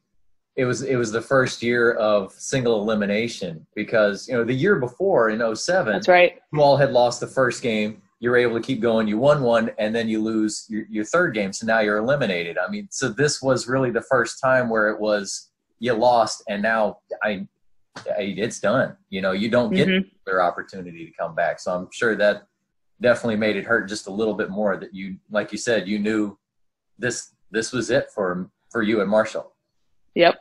it was the first year of single elimination because, you know, the year before in 2007, that's right, you all had lost the first game. You were able to keep going. You won one, and then you lose your third game. So now you're eliminated. I mean, so this was really the first time where it was you lost, and now it's done. You know, you don't get their opportunity to come back. So I'm sure that definitely made it hurt just a little bit more. That you, like you said, you knew this was it for you and Marshall. Yep.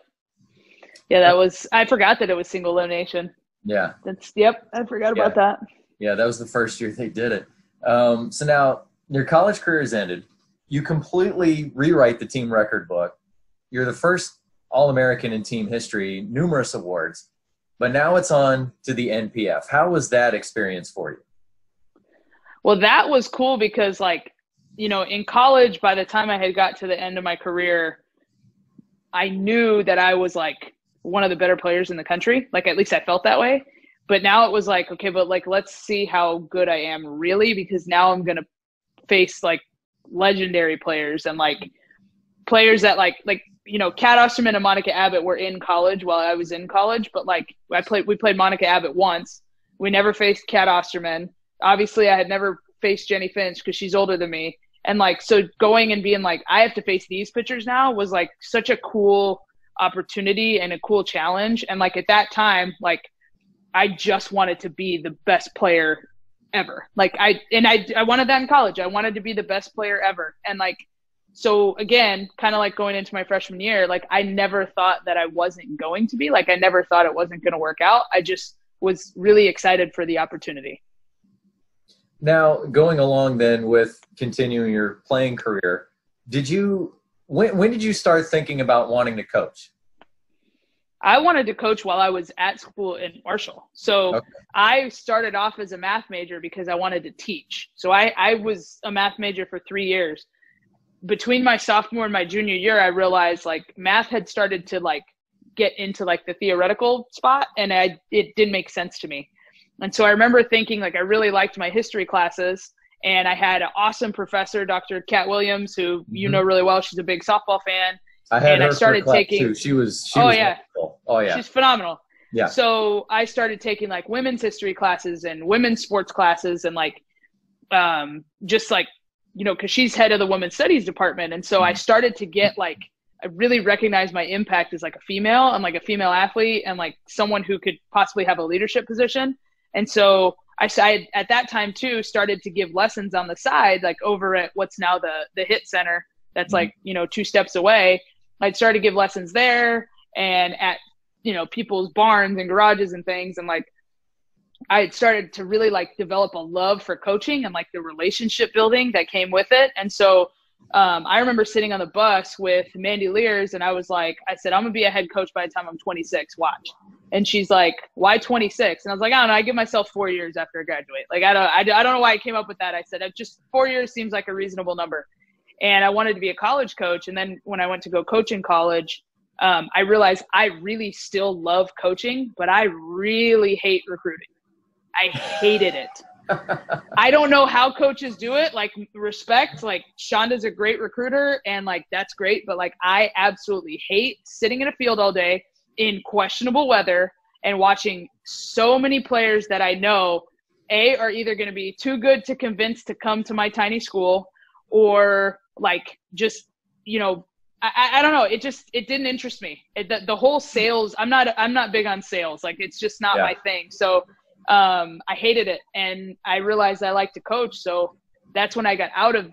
Yeah, that was. I forgot that it was single elimination. Yeah. I forgot about that. Yeah, that was the first year they did it. So now your college career has ended. You completely rewrite the team record book. You're the first All-American in team history, numerous awards, but now it's on to the NPF. How was that experience for you? Well, that was cool because, like, you know, in college, by the time I had got to the end of my career, I knew that I was like one of the better players in the country. Like, at least I felt that way. But now it was like, okay, but like, let's see how good I am really, because now I'm going to face like legendary players and like players that like, you know, Kat Osterman and Monica Abbott were in college while I was in college, but like we played Monica Abbott once. We never faced Kat Osterman. Obviously I had never faced Jenny Finch because she's older than me. And like, so going and being like, I have to face these pitchers now was like such a cool opportunity and a cool challenge. And like at that time, like I just wanted to be the best player ever. Like I wanted that in college. I wanted to be the best player ever. And like, so again, kind of like going into my freshman year, like I never thought that I wasn't going to be, like I never thought it wasn't going to work out. I just was really excited for the opportunity. Now, going along then with continuing your playing career, when did you start thinking about wanting to coach? I wanted to coach while I was at school in Marshall. So okay. I started off as a math major because I wanted to teach. So I was a math major for 3 years. Between my sophomore and my junior year, I realized like math had started to like get into like the theoretical spot, and it didn't make sense to me. And so I remember thinking like I really liked my history classes, and I had an awesome professor, Dr. Kat Williams, who you know really well. She's a big softball fan. I started taking too. She was yeah. Wonderful. Oh yeah. She's phenomenal. Yeah. So I started taking like women's history classes and women's sports classes, and like just like, you know, because she's head of the women's studies department. And so I started to get like, I really recognized my impact as like a female and like a female athlete and like someone who could possibly have a leadership position. And so I at that time too started to give lessons on the side, like over at what's now the HIT Center. That's like, you know, 2 steps away. I'd started to give lessons there and at, you know, people's barns and garages and things. And like, I had started to really like develop a love for coaching and like the relationship building that came with it. And so I remember sitting on the bus with Mandy Lears, and I said, I'm gonna be a head coach by the time I'm 26, watch. And she's like, why 26? And I was like, I don't know, I give myself 4 years after I graduate. Like, I don't know why I came up with that. I said, just 4 years seems like a reasonable number. And I wanted to be a college coach. And then when I went to go coach in college, I realized I really still love coaching, but I really hate recruiting. I hated it. I don't know how coaches do it. Like, respect, like Shonda's a great recruiter and like, that's great. But like, I absolutely hate sitting in a field all day in questionable weather and watching so many players that I know are either going to be too good to convince to come to my tiny school, or like, just, you know, I don't know. It didn't interest me. The whole sales, I'm not big on sales. Like, it's just not my thing. So I hated it, and I realized I like to coach. So that's when I got out of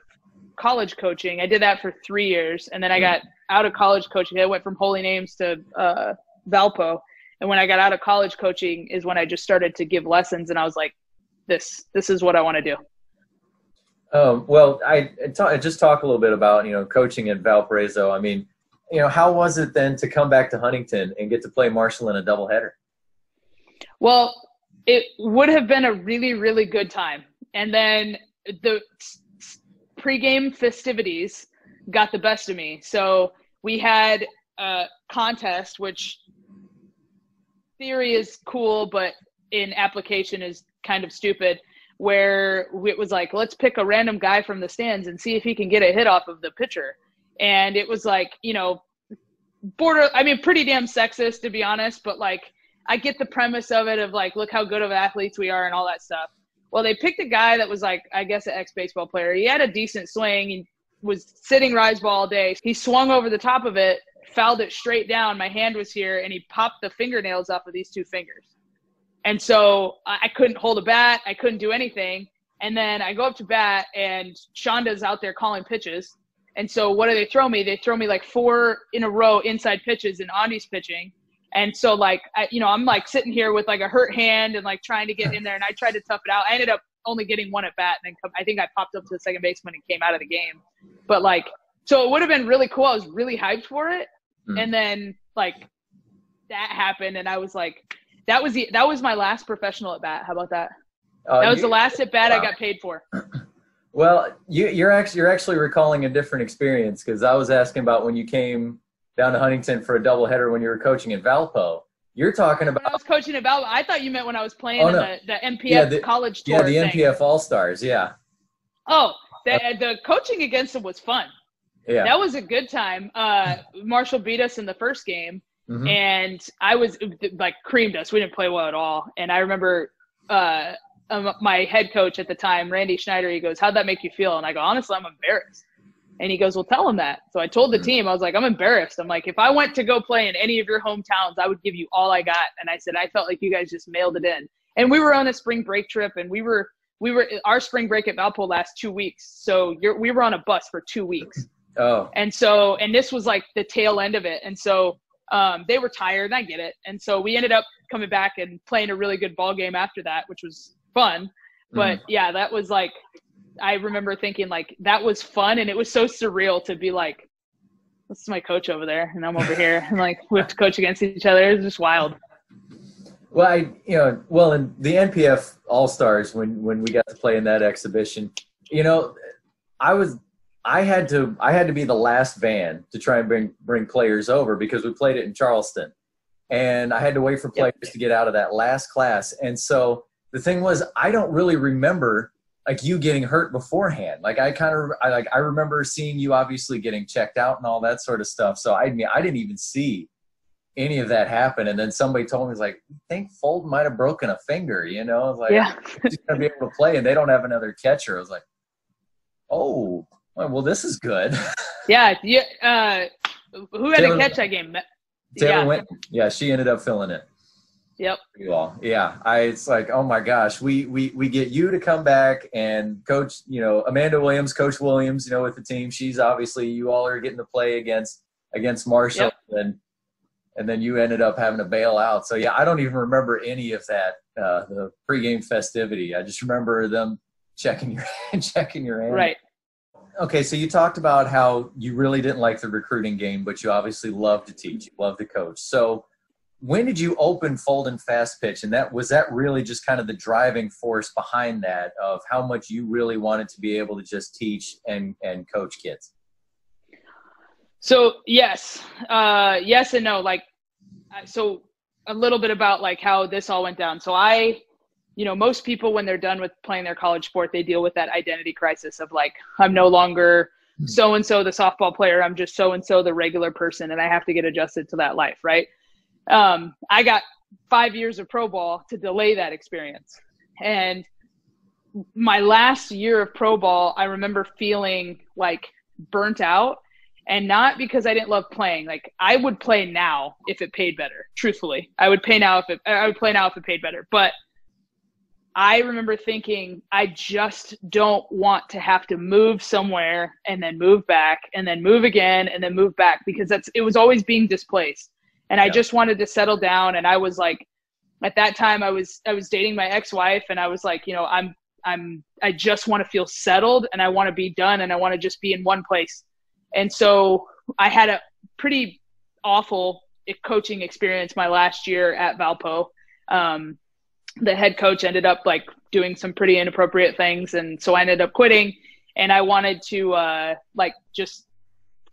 college coaching. I did that for 3 years, and then I got out of college coaching. I went from Holy Names to Valpo, and when I got out of college coaching is when I just started to give lessons, and I was like, this is what I want to do. Well, I just talk a little bit about, you know, coaching at Valparaiso. I mean, you know, how was it then to come back to Huntington and get to play Marshall in a doubleheader? Well, it would have been a really, really good time. And then the pregame festivities got the best of me. So we had a contest, which theory is cool, but in application is kind of stupid, where it was like, let's pick a random guy from the stands and see if he can get a hit off of the pitcher. And it was like, you know, pretty damn sexist, to be honest, but like, I get the premise of it, of like, look how good of athletes we are and all that stuff. Well, they picked a guy that was like, I guess, an ex-baseball player. He had a decent swing. He was sitting rise ball all day. He swung over the top of it, fouled it straight down. My hand was here, and he popped the fingernails off of these 2 fingers. And so I couldn't hold a bat. I couldn't do anything. And then I go up to bat, and Shonda's out there calling pitches. And so what do they throw me? They throw me like 4 in a row inside pitches, and Andy's pitching. And so like, I'm like sitting here with like a hurt hand and like trying to get in there, and I tried to tough it out. I ended up only getting 1 at bat, and then I think I popped up to the second baseman and came out of the game. But like, so it would have been really cool. I was really hyped for it. And then like that happened. And I was like, that was my last professional at bat. How about that? That was the last at bat I got paid for. Well, you're actually recalling a different experience, because I was asking about when you came down to Huntington for a doubleheader when you were coaching at Valpo. You're talking about. When I was coaching at Valpo. I thought you meant when I was playing in the MPF college tour. Yeah, the MPF All-Stars. Yeah. Oh, the coaching against them was fun. Yeah. That was a good time. Marshall beat us in the first game, and I was like creamed us. We didn't play well at all. And I remember my head coach at the time, Randy Schneider, he goes, "How'd that make you feel?" And I go, "Honestly, I'm embarrassed." And he goes, "Well, tell him that." So I told the team, I was like, "I'm embarrassed." I'm like, "If I went to go play in any of your hometowns, I would give you all I got." And I said, "I felt like you guys just mailed it in." And we were on a spring break trip, and our spring break at Valpo lasts 2 weeks. So we were on a bus for 2 weeks. Oh. And this was like the tail end of it. And so they were tired, and I get it. And so we ended up coming back and playing a really good ball game after that, which was fun. But yeah, that was like, I remember thinking like that was fun. And it was so surreal to be like, this is my coach over there and I'm over here, and like we have to coach against each other. It was just wild. Well, in the NPF All-Stars, when we got to play in that exhibition, I had to be the last van to try and bring players over, because we played it in Charleston, and I had to wait for players to get out of that last class. And so the thing was, I don't really remember like you getting hurt beforehand. Like I remember seeing you obviously getting checked out and all that sort of stuff. So I didn't even see any of that happen. And then somebody told me, I think Folden might have broken a finger, I was like, he's going to be able to play, and they don't have another catcher. I was like, oh, well, this is good. Yeah. Who had a catch that game? Taylor Winton. Yeah, she ended up filling it. Yep. Well, yeah. It's like, oh my gosh, we get you to come back and coach, Amanda Williams, Coach Williams, with the team. She's obviously, you all are getting to play against Marshall, and then you ended up having to bail out. So yeah, I don't even remember any of that, the pregame festivity. I just remember them checking your hand. Right. Okay, so you talked about how you really didn't like the recruiting game, but you obviously love to teach, you love to coach. So when did you open Folden Fastpitch? And was that really just kind of the driving force behind that, of how much you really wanted to be able to just teach and coach kids? So yes and no. So a little bit about like how this all went down. So most people, when they're done with playing their college sport, they deal with that identity crisis of like, I'm no longer so-and-so the softball player. I'm just so-and-so the regular person, and I have to get adjusted to that life, right? I got 5 years of pro ball to delay that experience. And my last year of pro ball, I remember feeling like burnt out, and not because I didn't love playing. Like I would play now if it paid better. Truthfully, I would play now if it paid better. But I remember thinking, I just don't want to have to move somewhere and then move back and then move again and then move back, because it was always being displaced. And I just wanted to settle down. And I was like, at that time I was dating my ex-wife, and I was like, I just want to feel settled, and I want to be done, and I want to just be in one place. And so I had a pretty awful coaching experience my last year at Valpo. The head coach ended up like doing some pretty inappropriate things. And so I ended up quitting, and I wanted to just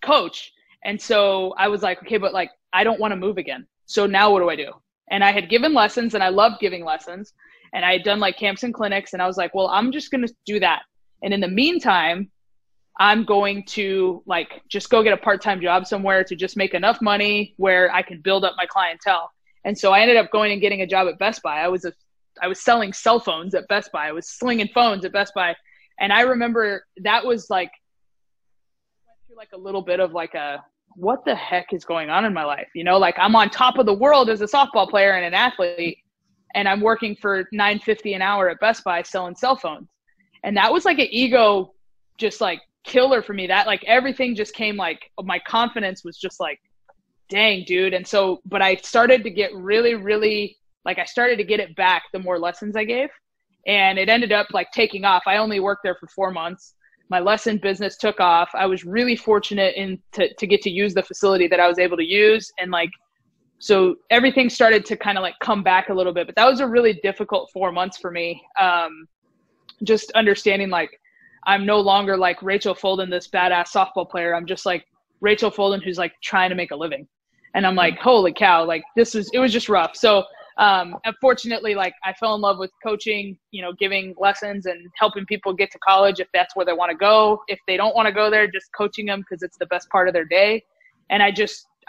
coach. And so I was like, okay, but like, I don't want to move again. So now what do I do? And I had given lessons, and I loved giving lessons, and I had done like camps and clinics. And I was like, well, I'm just going to do that. And in the meantime, I'm going to like just go get a part-time job somewhere to just make enough money where I can build up my clientele. And so I ended up going and getting a job at Best Buy. I was selling cell phones at Best Buy. I was slinging phones at Best Buy. And I remember that was like, I went through like a little bit of like what the heck is going on in my life? Like I'm on top of the world as a softball player and an athlete, and I'm working for $9.50 an hour at Best Buy selling cell phones. And that was like an ego, just like killer for me. That like everything just came, like my confidence was just like, dang, dude. And so, but I started to get really, really, like I started to get it back the more lessons I gave, and it ended up like taking off. I only worked there for 4 months. My lesson business took off. I was really fortunate to get to use the facility that I was able to use. And like, So everything started to kind of like come back a little bit, but that was a really difficult 4 months for me. Just understanding like, I'm no longer like Rachel Folden, this badass softball player. I'm just like Rachel Folden, who's like trying to make a living. And I'm like, holy cow, like it was just rough. So unfortunately, like I fell in love with coaching, you know, giving lessons and helping people get to college if that's where they want to go. If they don't want to go there, just coaching them because it's the best part of their day. And I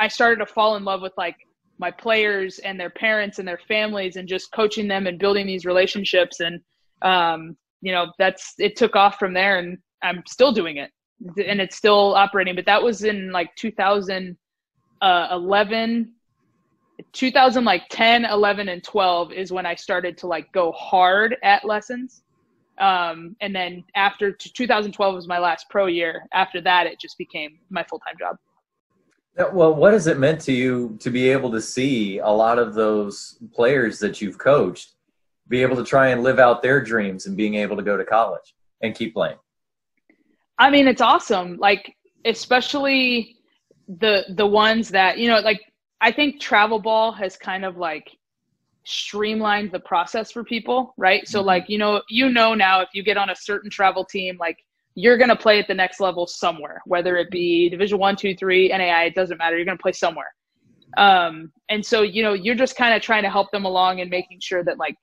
started to fall in love with like my players and their parents and their families and just coaching them and building these relationships. And, you know, it took off from there, and I'm still doing it and it's still operating. But that was in like 2010, 11, and 12 is when I started to like go hard at lessons. And then after 2012 was my last pro year. After that, it just became my full-time job. Well, what has it meant to you to be able to see a lot of those players that you've coached be able to try and live out their dreams and being able to go to college and keep playing? I mean, it's awesome. Like, especially the ones that, you know, like I think travel ball has kind of like streamlined the process for people, right? So like, you know now if you get on a certain travel team, like you're going to play at the next level somewhere, whether it be Division I, II, III, NAI, it doesn't matter. You're going to play somewhere. And so, you know, you're just kind of trying to help them along and making sure that like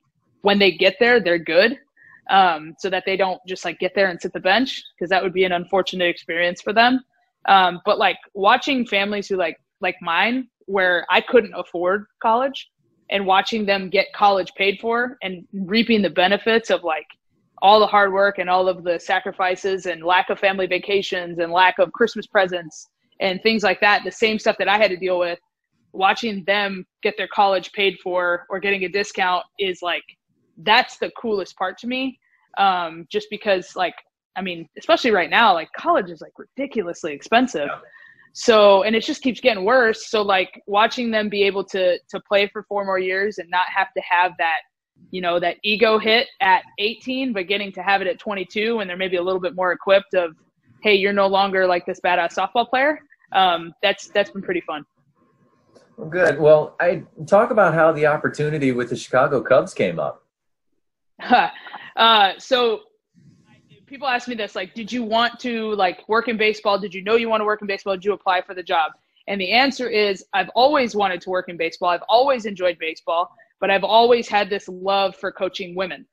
when they get there, they're good. So that they don't just like get there and sit the bench, because that would be an unfortunate experience for them. But like watching families who like mine, where I couldn't afford college, and watching them get college paid for and reaping the benefits of like all the hard work and all of the sacrifices and lack of family vacations and lack of Christmas presents and things like that, the same stuff that I had to deal with, watching them get their college paid for or getting a discount is like, that's the coolest part to me. Just because like, I mean, especially right now, like college is like ridiculously expensive. Yeah. So, and it just keeps getting worse. So like watching them be able to play for 4 more years and not have to have that, you know, that ego hit at 18, but getting to have it at 22, and they're maybe a little bit more equipped of, hey, you're no longer like this badass softball player. That's been pretty fun. Well, good. Well, I talk about how the opportunity with the Chicago Cubs came up. So people ask me this, like, did you want to like work in baseball? Did you know you want to work in baseball? Did you apply for the job? And the answer is, I've always wanted to work in baseball. I've always enjoyed baseball, but I've always had this love for coaching women,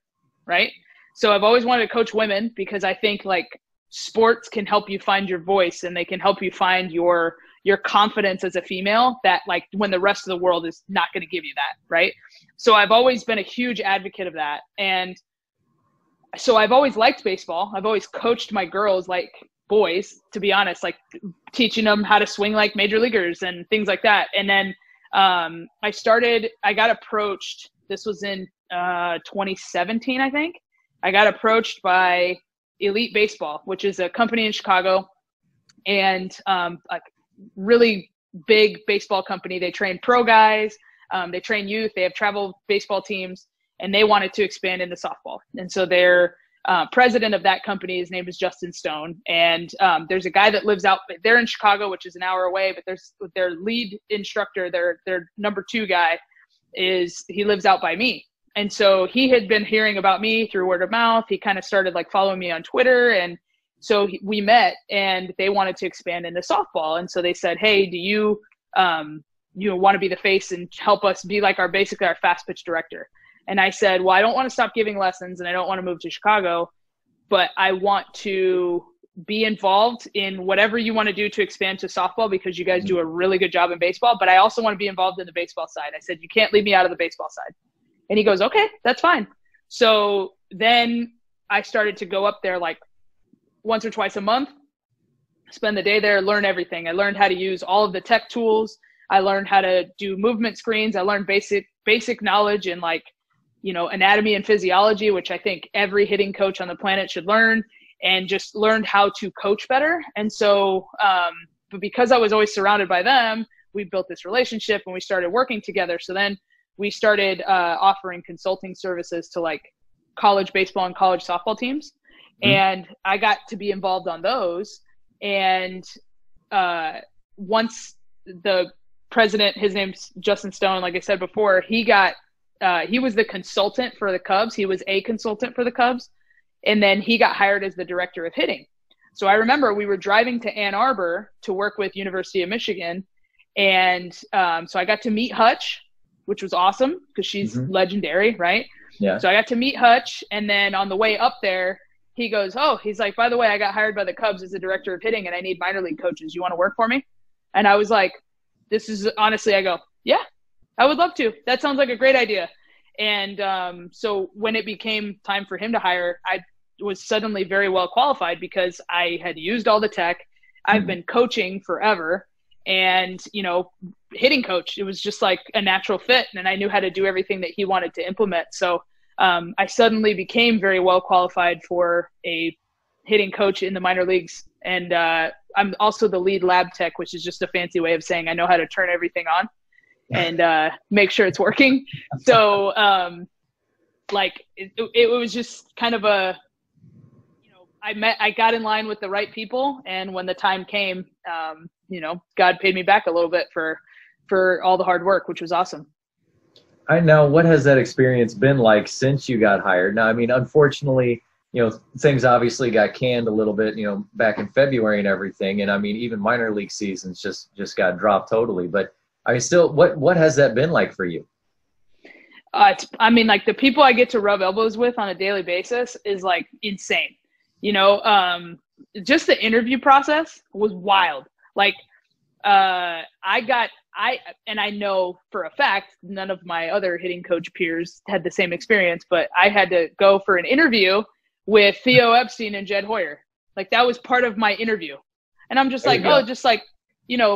right? So I've always wanted to coach women because I think like sports can help you find your voice, and they can help you find your confidence as a female that like when the rest of the world is not going to give you that, right? So I've always been a huge advocate of that. And so I've always liked baseball. I've always coached my girls like boys, to be honest, like teaching them how to swing like major leaguers and things like that. And then I got approached, this was in 2017, I think. I got approached by Elite Baseball, which is a company in Chicago, and a really big baseball company. They train pro guys, they train youth, they have travel baseball teams, and they wanted to expand into softball. And so their president of that company, his name is Justin Stone. And there's a guy that lives out, they're in Chicago, which is an hour away, but there's their lead instructor, their number 2 guy he lives out by me. And so he had been hearing about me through word of mouth. He kind of started like following me on Twitter. And so we met, and they wanted to expand into softball. And so they said, hey, do you want to be the face and help us be like basically our fast pitch director? And I said, well, I don't want to stop giving lessons, and I don't want to move to Chicago, but I want to be involved in whatever you want to do to expand to softball, because you guys do a really good job in baseball, but I also want to be involved in the baseball side. I said, you can't leave me out of the baseball side. And he goes, okay, that's fine. So then I started to go up there like once or twice a month, spend the day there, learn everything. I learned how to use all of the tech tools. I learned how to do movement screens. I learned basic knowledge in like, you know, anatomy and physiology, which I think every hitting coach on the planet should learn, and just learned how to coach better. And so, but because I was always surrounded by them, we built this relationship and we started working together. So then we started offering consulting services to like college baseball and college softball teams. And I got to be involved on those. And once the president, his name's Justin Stone, like I said before, he was the consultant for the Cubs. He was a consultant for the Cubs. And then he got hired as the director of hitting. So I remember we were driving to Ann Arbor to work with University of Michigan. And so I got to meet Hutch, which was awesome because she's legendary, right? Yeah. So I got to meet Hutch. And then on the way up there, he goes, he's like, by the way, I got hired by the Cubs as the director of hitting and I need minor league coaches. You want to work for me? And I was like, this is honestly, I go, yeah, I would love to. That sounds like a great idea. And so when it became time for him to hire, I was suddenly very well qualified because I had used all the tech. I've been coaching forever and, hitting coach. It was just like a natural fit and I knew how to do everything that he wanted to implement. So I suddenly became very well qualified for a hitting coach in the minor leagues. And I'm also the lead lab tech, which is just a fancy way of saying I know how to turn everything on and make sure it's working. So it was just kind of I got in line with the right people. And when the time came, God paid me back a little bit for all the hard work, which was awesome. I know. What has that experience been like since you got hired? Now, I mean, unfortunately, things obviously got canned a little bit, back in February and everything. And I mean, even minor league seasons just got dropped totally. But I mean, still, what has that been like for you? The people I get to rub elbows with on a daily basis is like insane. Just the interview process was wild. Like, I know for a fact, none of my other hitting coach peers had the same experience, but I had to go for an interview with Theo Epstein and Jed Hoyer. Like that was part of my interview. And I'm just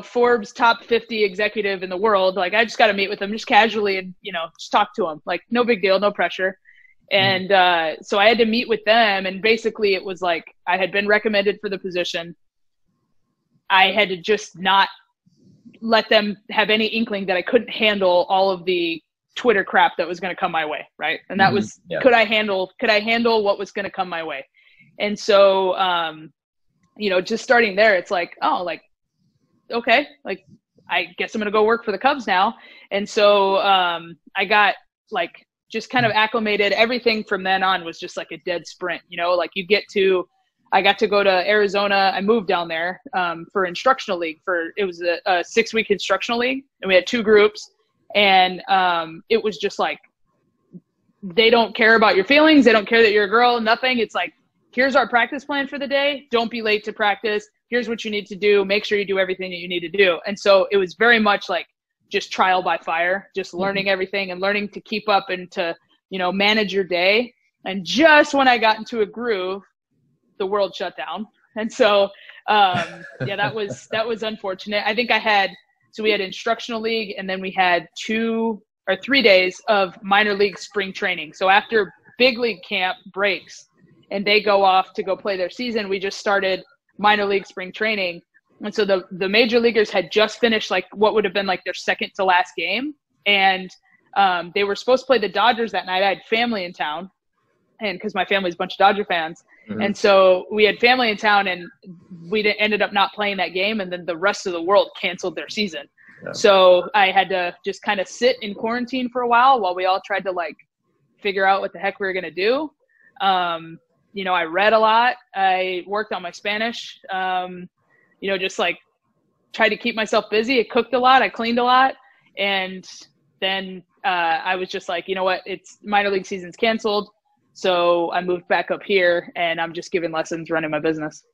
Forbes top 50 executive in the world. Like I just got to meet with them just casually and, just talk to them. Like no big deal, no pressure. And so I had to meet with them. And basically it was like I had been recommended for the position. I had to just not let them have any inkling that I couldn't handle all of the Twitter crap that was going to come my way. Right. And that was, could I handle what was going to come my way? And so, just starting there, it's like, okay, like, I guess I'm going to go work for the Cubs now. And so, I got just kind of acclimated. Everything from then on was just like a dead sprint, I got to go to Arizona. I moved down there for instructional league. It was a 6-week instructional league, and we had 2 groups. And it was just like, they don't care about your feelings. They don't care that you're a girl. Nothing. It's like, here's our practice plan for the day. Don't be late to practice. Here's what you need to do. Make sure you do everything that you need to do. And so it was very much like just trial by fire, just learning everything and learning to keep up and to manage your day. And just when I got into a groove, the world shut down. And so, that was unfortunate. I think we had instructional league and then we had 2 or 3 days of minor league spring training. So after big league camp breaks and they go off to go play their season, we just started minor league spring training. And so the major leaguers had just finished like what would have been like their second to last game. And they were supposed to play the Dodgers that night. I had family in town. And because my family's a bunch of Dodger fans. And so we had family in town and we ended up not playing that game. And then the rest of the world canceled their season. Yeah. So I had to just kind of sit in quarantine for a while we all tried to figure out what the heck we were going to do. I read a lot. I worked on my Spanish, just tried to keep myself busy. I cooked a lot. I cleaned a lot. And then I was just like, you know what, it's minor league season's canceled. So I moved back up here and I'm just giving lessons, running my business.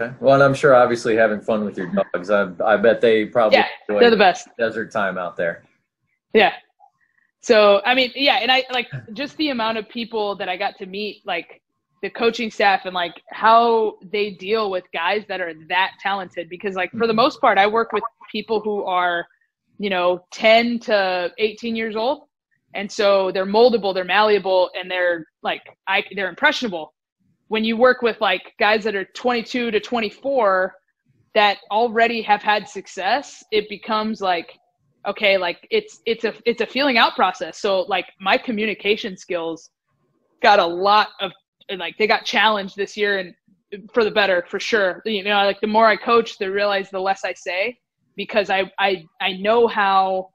Okay. Well, and I'm sure obviously having fun with your dogs. I bet they probably enjoy they're the best desert time out there. Yeah. So, I mean, and I just the amount of people that I got to meet, the coaching staff and how they deal with guys that are that talented, because for the most part, I work with people who are, 10 to 18 years old. And so they're moldable, they're malleable, and they're they're impressionable. When you work with guys that are 22 to 24 that already have had success, it becomes okay, it's a feeling out process. So my communication skills got a lot of they got challenged this year, and for the better, for sure. The more I coach, the less I say. because I know how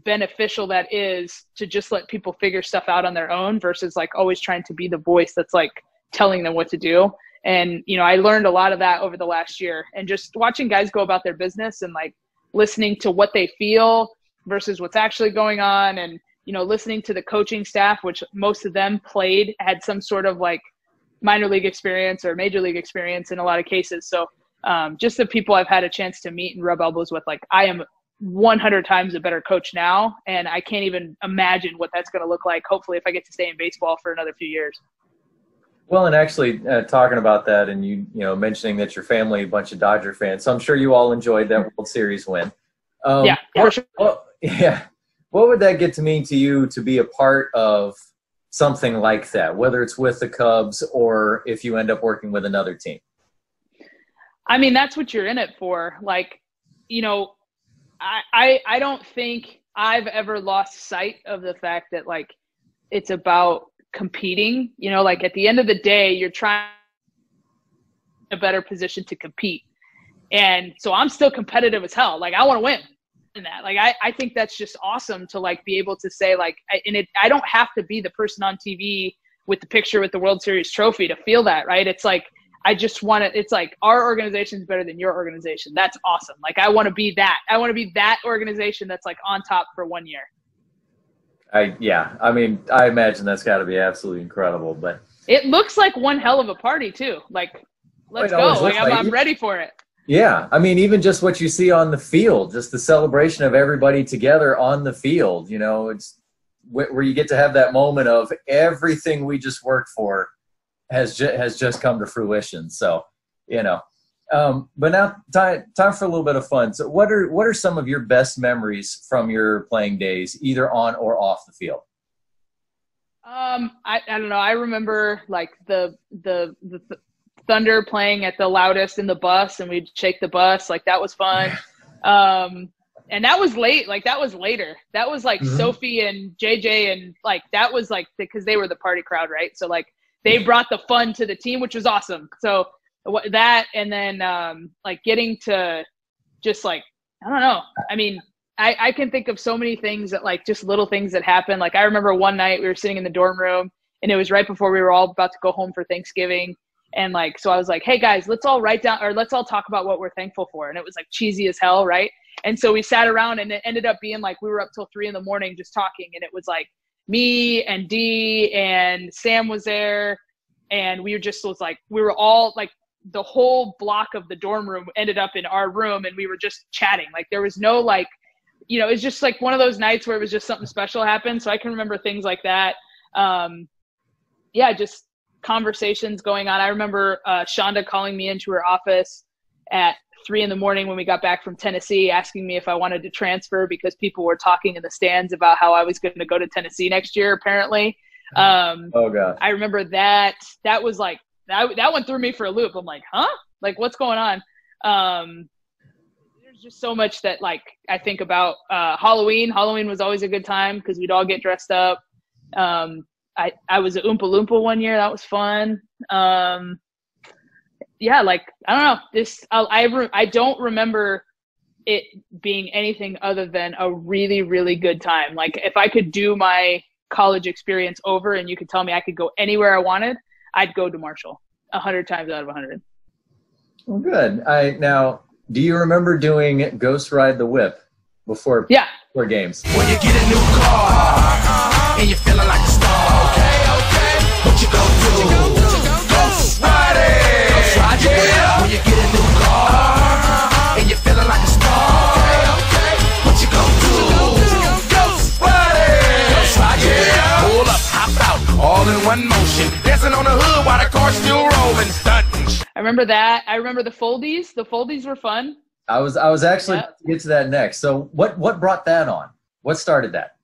beneficial that is to just let people figure stuff out on their own versus like always trying to be the voice that's like telling them what to do. And, you know, I learned a lot of that over the last year, and just watching guys go about their business and like listening to what they feel versus what's actually going on. And, you know, listening to the coaching staff, which most of them had some sort of like minor league experience or major league experience in a lot of cases. So just the people I've had a chance to meet and rub elbows with, like I am 100 times a better coach now. And I can't even imagine what that's going to look like, hopefully, if I get to stay in baseball for another few years. Well, and actually talking about that, and you know, mentioning that your family, a bunch of Dodger fans, so I'm sure you all enjoyed that World Series win. Yeah, for sure. Yeah. What would that get to mean to you to be a part of something like that, whether it's with the Cubs or if you end up working with another team? I mean, that's what you're in it for. Like, you know, I don't think I've ever lost sight of the fact that like it's about competing. You know, like at the end of the day, you're trying a better position to compete. And so I'm still competitive as hell. Like I want to win in that. Like I think that's just awesome to like be able to say like, I don't have to be the person on TV with the picture with the World Series trophy to feel that, right? It's like, I just want to, it's like our organization is better than your organization. That's awesome. Like I want to be that. I want to be that organization that's like on top for 1 year. Yeah. I mean, I imagine that's got to be absolutely incredible, but it looks like one hell of a party too. Like, let's go. Like I'm ready for it. Yeah. I mean, even just what you see on the field, just the celebration of everybody together on the field, you know, it's where you get to have that moment of everything we just worked for has just come to fruition. So, you know, but now time for a little bit of fun. So what are some of your best memories from your playing days, either on or off the field? I don't know. I remember like the Thunder playing at the loudest in the bus, and we'd shake the bus. Like that was fun. And that was late. Like that was later. That was like Sophie and JJ, and like that was like because they were the party crowd, right? So like they brought the fun to the team, which was awesome. So that, and then like getting to just like, I don't know. I mean, I can think of so many things that like just little things that happen. Like I remember one night we were sitting in the dorm room, and it was right before we were all about to go home for Thanksgiving. And like, so I was like, hey guys, let's all write down, or let's all talk about what we're thankful for. And it was like cheesy as hell, right? And so we sat around, and it ended up being like we were up till 3 a.m. just talking. And it was like me and Dee and Sam was there, and we were all like, the whole block of the dorm room ended up in our room, and we were just chatting. Like there was no like, you know, it's just like one of those nights where it was just something special happened. So I can remember things like that. Yeah, just conversations going on. I remember Shonda calling me into her office at 3 a.m. when we got back from Tennessee, asking me if I wanted to transfer because people were talking in the stands about how I was going to go to Tennessee next year, apparently. Oh God. I remember that. That was like, that went through me for a loop. I'm like, huh? Like what's going on? There's just so much that like I think about. Halloween was always a good time because we'd all get dressed up. I was a Oompa Loompa one year. That was fun. Yeah, like, I don't know. I don't remember it being anything other than a really, really good time. Like, if I could do my college experience over and you could tell me I could go anywhere I wanted, I'd go to Marshall 100 times out of 100. Well, good. Now, do you remember doing Ghost Ride the Whip before games? When you get a new car and you're feeling like a star, okay, what you gonna do? Ghost ride it. Ghost ride your whip. When you get a new car and you're feeling like a star, okay, what you gonna do? Ghost ride it. Ghost ride your whip. Pull up, hop out, all in one motion, dancing on the hood while the car's still rolling. I remember that. I remember the Foldies. The Foldies were fun. I was actually about to get to that next. So what brought that on? What started that?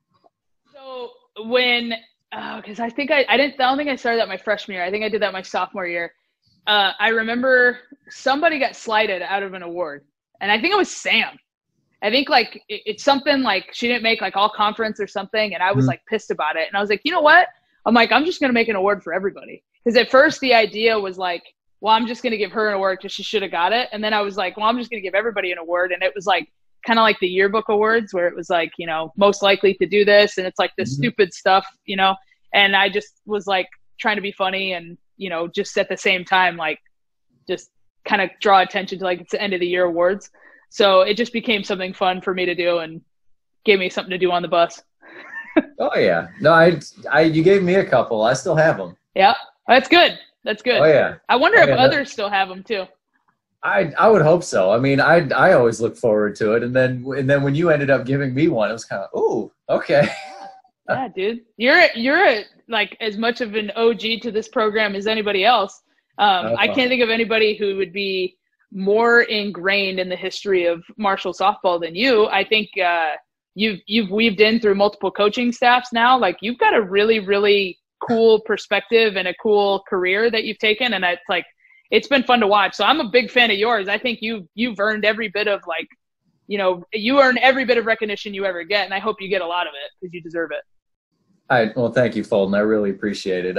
So when, because I don't think I started that my freshman year. I think I did that my sophomore year. I remember somebody got slighted out of an award, and I think it was Sam. I think like it's something like she didn't make like all conference or something, and I was like pissed about it. And I was like, you know what? I'm like, I'm just gonna make an award for everybody. Because at first the idea was like, well, I'm just going to give her an award because she should have got it. And then I was like, well, I'm just going to give everybody an award. And it was like, kind of like the yearbook awards where it was like, most likely to do this. And it's like this stupid stuff, and I just was like trying to be funny and, just at the same time, like just kind of draw attention to like it's the end of the year awards. So it just became something fun for me to do and gave me something to do on the bus. Oh yeah. No, you gave me a couple. I still have them. Yeah. That's good. That's good. Oh yeah. I wonder if others still have them too. I would hope so. I mean, I always look forward to it. And then when you ended up giving me one, it was kind of, ooh, okay. Yeah, dude. You're like as much of an OG to this program as anybody else. I can't think of anybody who would be more ingrained in the history of Marshall softball than you. I think you've weaved in through multiple coaching staffs now. Like you've got a really, really cool perspective and a cool career that you've taken. And it's like, it's been fun to watch. So I'm a big fan of yours. I think you've earned every bit of like, you earn every bit of recognition you ever get. And I hope you get a lot of it because you deserve it. Well, thank you, Folden. I really appreciate it.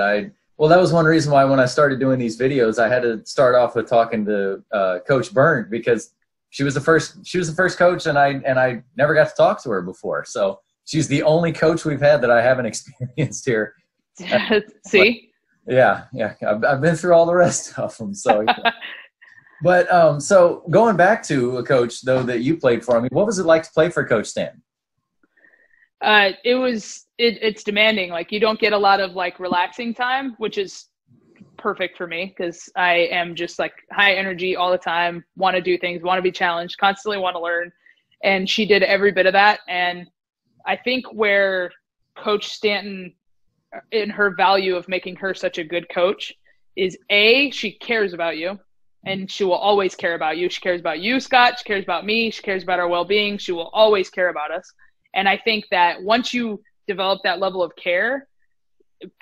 Well, that was one reason why when I started doing these videos, I had to start off with talking to Coach Byrne because she was the first coach, and I never got to talk to her before. So she's the only coach we've had that I haven't experienced here. See? Yeah. I've been through all the rest of them. So, but so going back to a coach though that you played for, I mean, what was it like to play for Coach Stanton? It's demanding. Like you don't get a lot of like relaxing time, which is perfect for me because I am just like high energy all the time, want to do things, want to be challenged, constantly want to learn. And she did every bit of that. And I think where Coach Stanton, in her value of making her such a good coach, is she cares about you and she will always care about you. She cares about you, Scott. She cares about me. She cares about our well-being. She will always care about us. And I think that once you develop that level of care,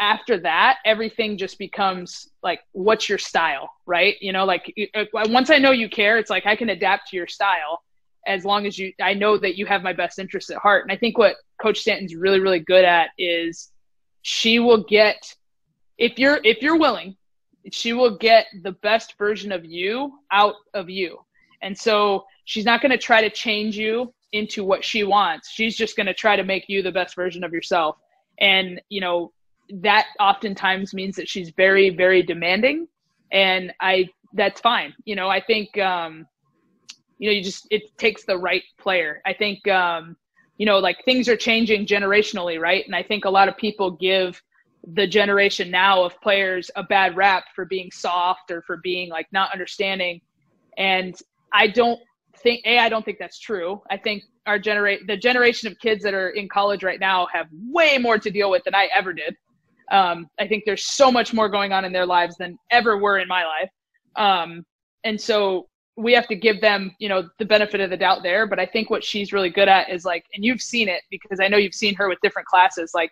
after that, everything just becomes like, what's your style, right? Like once I know you care, it's like I can adapt to your style as long as I know that you have my best interests at heart. And I think what Coach Stanton's really, really good at is she will get, if you're willing, she will get the best version of you out of you. And so she's not going to try to change you into what she wants. She's just going to try to make you the best version of yourself. And, that oftentimes means that she's very, very demanding. And that's fine. I think, it takes the right player. I think, like things are changing generationally, right? And I think a lot of people give the generation now of players a bad rap for being soft or for being like not understanding. And I don't think that's true. I think the generation of kids that are in college right now have way more to deal with than I ever did. I think there's so much more going on in their lives than ever were in my life. And so we have to give them, the benefit of the doubt there. But I think what she's really good at is like, and you've seen it because I know you've seen her with different classes, like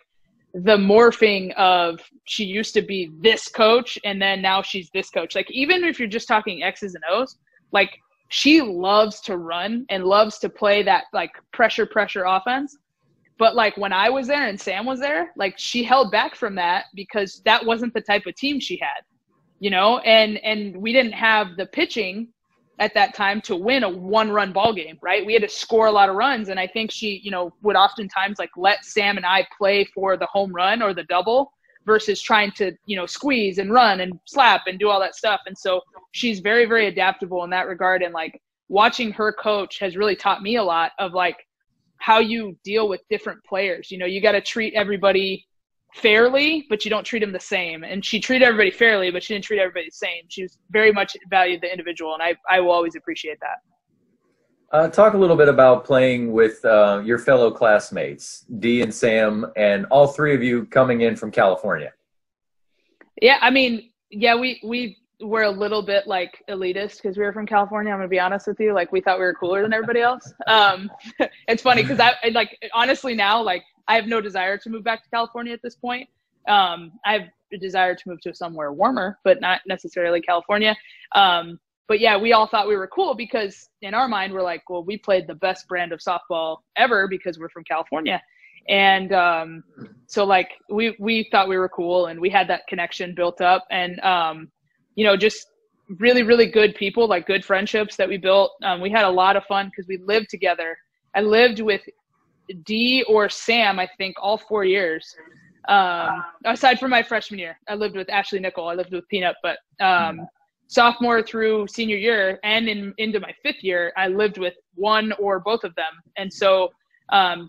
the morphing of she used to be this coach and then now she's this coach. Like even if you're just talking X's and O's, like she loves to run and loves to play that like pressure offense. But like when I was there and Sam was there, like she held back from that because that wasn't the type of team she had, and we didn't have the pitching at that time to win a 1-run ball game, right? We had to score a lot of runs. And I think she, would oftentimes like let Sam and I play for the home run or the double versus trying to, squeeze and run and slap and do all that stuff. And so she's very, very adaptable in that regard. And like watching her coach has really taught me a lot of like how you deal with different players. You got to treat everybody fairly, but you don't treat them the same. And she treated everybody fairly, but she didn't treat everybody the same. She was very much valued the individual. And I will always appreciate that. Talk a little bit about playing with your fellow classmates, Dee and Sam, and all three of you coming in from California. Yeah, I mean, yeah, we were a little bit like elitist because we were from California. I'm gonna be honest with you, like we thought we were cooler than everybody else. It's funny because I like honestly now, like I have no desire to move back to California at this point. I have a desire to move to somewhere warmer, but not necessarily California. But yeah, we all thought we were cool because in our mind, we're like, well, we played the best brand of softball ever because we're from California. And so like we thought we were cool and we had that connection built up. And, just really, really good people, like good friendships that we built. We had a lot of fun because we lived together. I lived with Dee or Sam, I think, all 4 years. Aside from my freshman year, I lived with Ashley Nickel. I lived with Peanut, but sophomore through senior year and into my 5th year, I lived with one or both of them. And so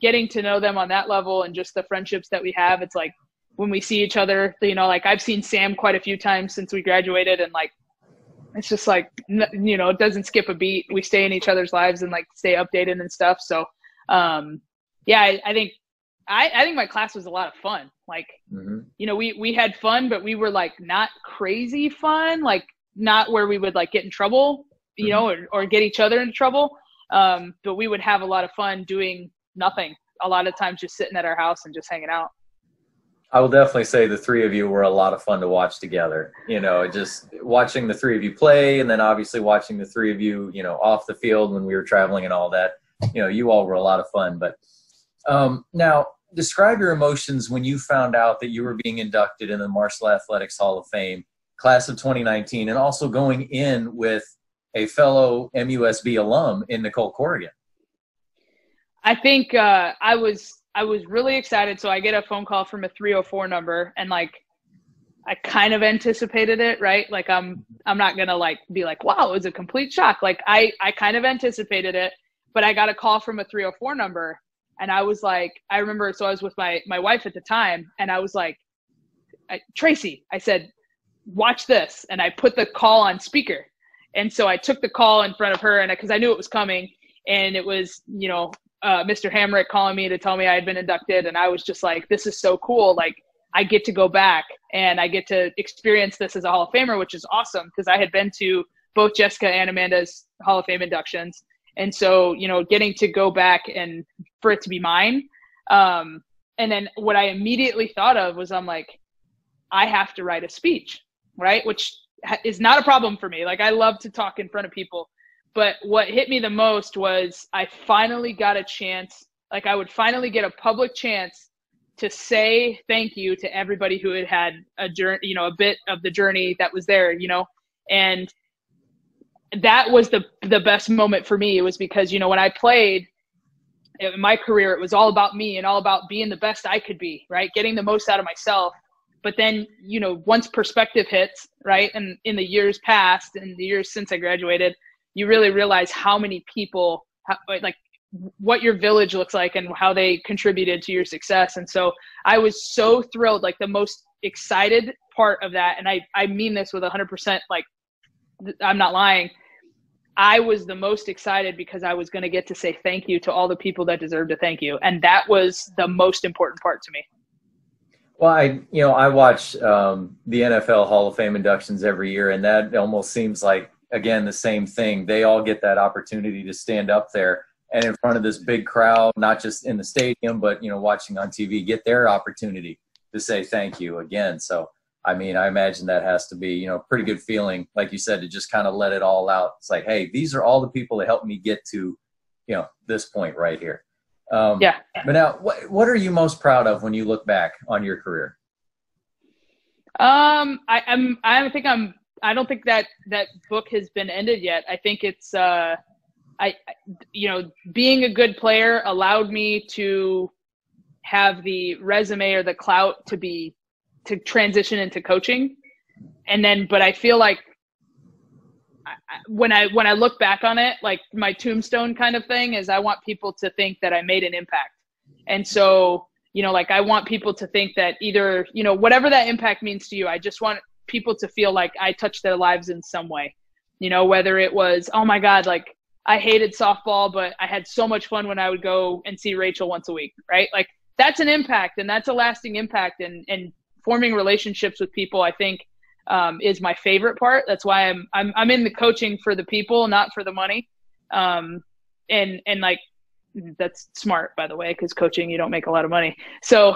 getting to know them on that level and just the friendships that we have, it's like when we see each other, you know, like I've seen Sam quite a few times since we graduated, and like, it's just like, you know, it doesn't skip a beat. We stay in each other's lives and like stay updated and stuff. So yeah, I think my class was a lot of fun. Like, you know, we had fun, but we were like not crazy fun, like not where we would like get in trouble, you know, or get each other into trouble. But we would have a lot of fun doing nothing. A lot of times just sitting at our house and just hanging out. I will definitely say the three of you were a lot of fun to watch together. You know, just watching the three of you play, and then obviously watching the three of you, you know, off the field when we were traveling and all that. You know, you all were a lot of fun. But now, describe your emotions when you found out that you were being inducted in the Martial Athletics Hall of Fame, class of 2019, and also going in with a fellow MUSB alum in Nicole Corrigan. I think I was really excited. So I get a phone call from a 304 number, and like I kind of anticipated it, right? Like I'm not gonna like be like, wow, it was a complete shock. Like I kind of anticipated it, but I got a call from a 304 number, and I was like, I remember, so I was with my wife at the time, and I was like, Tracy, I said, watch this, and I put the call on speaker. And so I took the call in front of her, and because I knew it was coming, and it was, you know, Mr. Hamrick calling me to tell me I had been inducted. And I was just like, this is so cool. Like I get to go back and I get to experience this as a Hall of Famer, which is awesome because I had been to both Jessica and Amanda's Hall of Fame inductions. And so, you know, getting to go back and for it to be mine. And then what I immediately thought of was, I'm like, I have to write a speech, right? Which is not a problem for me. Like I love to talk in front of people. But what hit me the most was I finally got a chance, like I would finally get a public chance to say thank you to everybody who had had a journey, you know, a bit of the journey that was there, you know, and that was the best moment for me. It was because, you know, when I played in my career, it was all about me and all about being the best I could be, right? Getting the most out of myself. But then, you know, once perspective hits, right, and in the years past and the years since I graduated, you really realize how many people, like what your village looks like and how they contributed to your success. And so I was so thrilled, like the most excited part of that. And I mean this with 100%, like I'm not lying. I was the most excited because I was going to get to say thank you to all the people that deserve to thank you. And that was the most important part to me. Well, I watch the NFL Hall of Fame inductions every year, and that almost seems like, again, the same thing. They all get that opportunity to stand up there and in front of this big crowd, not just in the stadium, but, you know, watching on TV, get their opportunity to say thank you again. So, I mean, I imagine that has to be, you know, a pretty good feeling, like you said, to just kind of let it all out. It's like, hey, these are all the people that helped me get to, you know, this point right here. Yeah. But now, what are you most proud of when you look back on your career? I don't think that book has been ended yet. I think it's, you know, being a good player allowed me to have the resume or the clout to transition into coaching. And then, but I feel like when I look back on it, like my tombstone kind of thing is I want people to think that I made an impact. And so, you know, like I want people to think that either, you know, whatever that impact means to you, I just want people to feel like I touched their lives in some way, you know, whether it was, oh my God, like I hated softball, but I had so much fun when I would go and see Rachel once a week, right? Like that's an impact, and that's a lasting impact, and forming relationships with people, I think, is my favorite part. That's why I'm in the coaching for the people, not for the money. And like, that's smart, by the way, because coaching, you don't make a lot of money. So,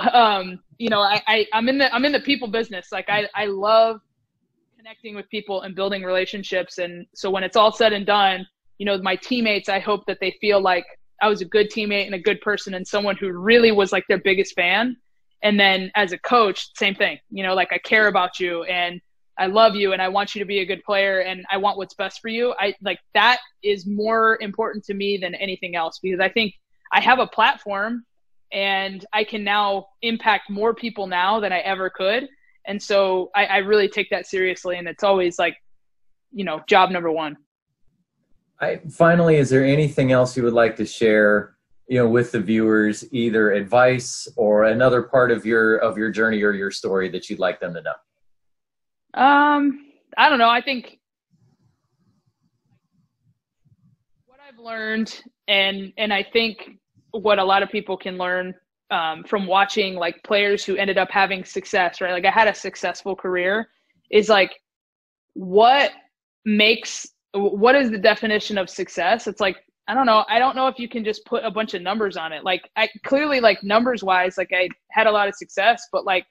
you know, I'm in the people business. Like I love connecting with people and building relationships. And so when it's all said and done, you know, my teammates, I hope that they feel like I was a good teammate and a good person and someone who really was like their biggest fan. And then as a coach, same thing, you know, like I care about you. And I love you and I want you to be a good player and I want what's best for you. That is more important to me than anything else, because I think I have a platform and I can now impact more people now than I ever could. And so I really take that seriously. And it's always like, job number one. Finally, is there anything else you would like to share, with the viewers, either advice or another part of your journey or your story that you'd like them to know? I don't know. I think what I've learned, and I think what a lot of people can learn from watching like players who ended up having success, right? Like I had a successful career, is like, what is the definition of success? It's like, I don't know. I don't know if you can just put a bunch of numbers on it. Like I clearly, like numbers wise, like I had a lot of success, but like,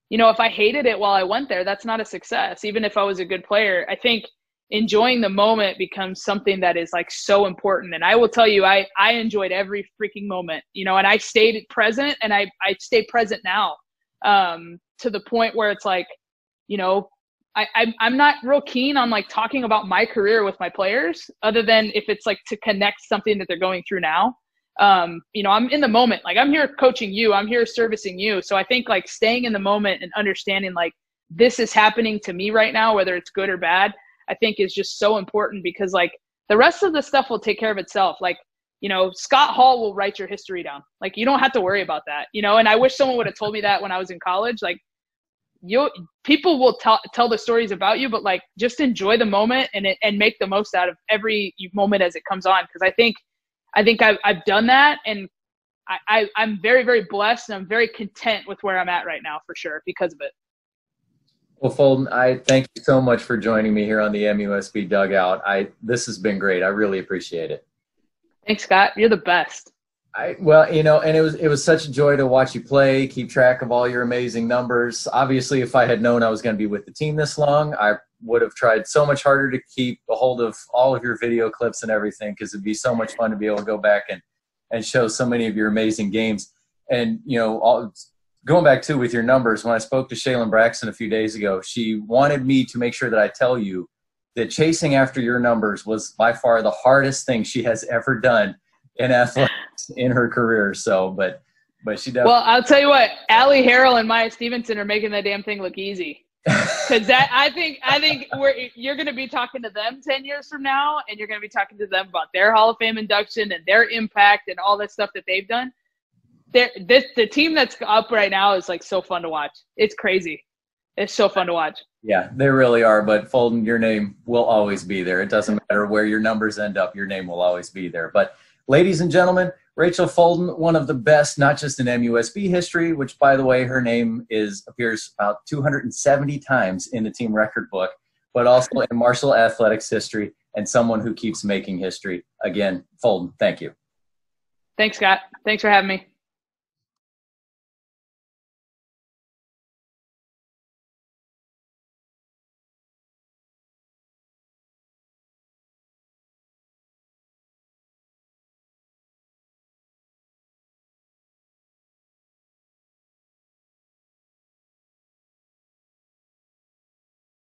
if I hated it while I went there, that's not a success. Even if I was a good player, I think enjoying the moment becomes something that is like so important. And I will tell you, I enjoyed every freaking moment, and I stayed present, and I stay present now, to the point where it's like, I'm not real keen on like talking about my career with my players, other than if it's like to connect something that they're going through now. I'm in the moment, like I'm here coaching you, I'm here servicing you. So I think like staying in the moment and understanding like this is happening to me right now, whether it's good or bad, I think is just so important, because like the rest of the stuff will take care of itself. Like, Scott Hall will write your history down. Like you don't have to worry about that, and I wish someone would have told me that when I was in college. Like people will tell the stories about you, but like just enjoy the moment and make the most out of every moment as it comes on. Cause I think I've done that, and I'm very, very blessed, and I'm very content with where I'm at right now, for sure, because of it. Well, Folden, I thank you so much for joining me here on the MUSB Dugout. This has been great. I really appreciate it. Thanks, Scott. You're the best. And it was such a joy to watch you play, keep track of all your amazing numbers. Obviously, if I had known I was going to be with the team this long, I would have tried so much harder to keep a hold of all of your video clips and everything, because it'd be so much fun to be able to go back and show so many of your amazing games. And, going back to with your numbers, when I spoke to Shaylin Braxton a few days ago, she wanted me to make sure that I tell you that chasing after your numbers was by far the hardest thing she has ever done in athletics in her career. So, but she definitely. Well, I'll tell you what, Allie Harrell and Maya Stevenson are making that damn thing look easy. Because I think you're going to be talking to them 10 years from now, and you're going to be talking to them about their Hall of Fame induction and their impact and all that stuff that they've done. The team that's up right now is like so fun to watch. It's crazy. It's so fun to watch. Yeah, they really are. But Folden, your name will always be there. It doesn't matter where your numbers end up. Your name will always be there. But ladies and gentlemen, Rachel Folden, one of the best, not just in MUSB history, which, by the way, her name appears about 270 times in the team record book, but also in Marshall athletics history, and someone who keeps making history. Again, Folden, thank you. Thanks, Scott. Thanks for having me.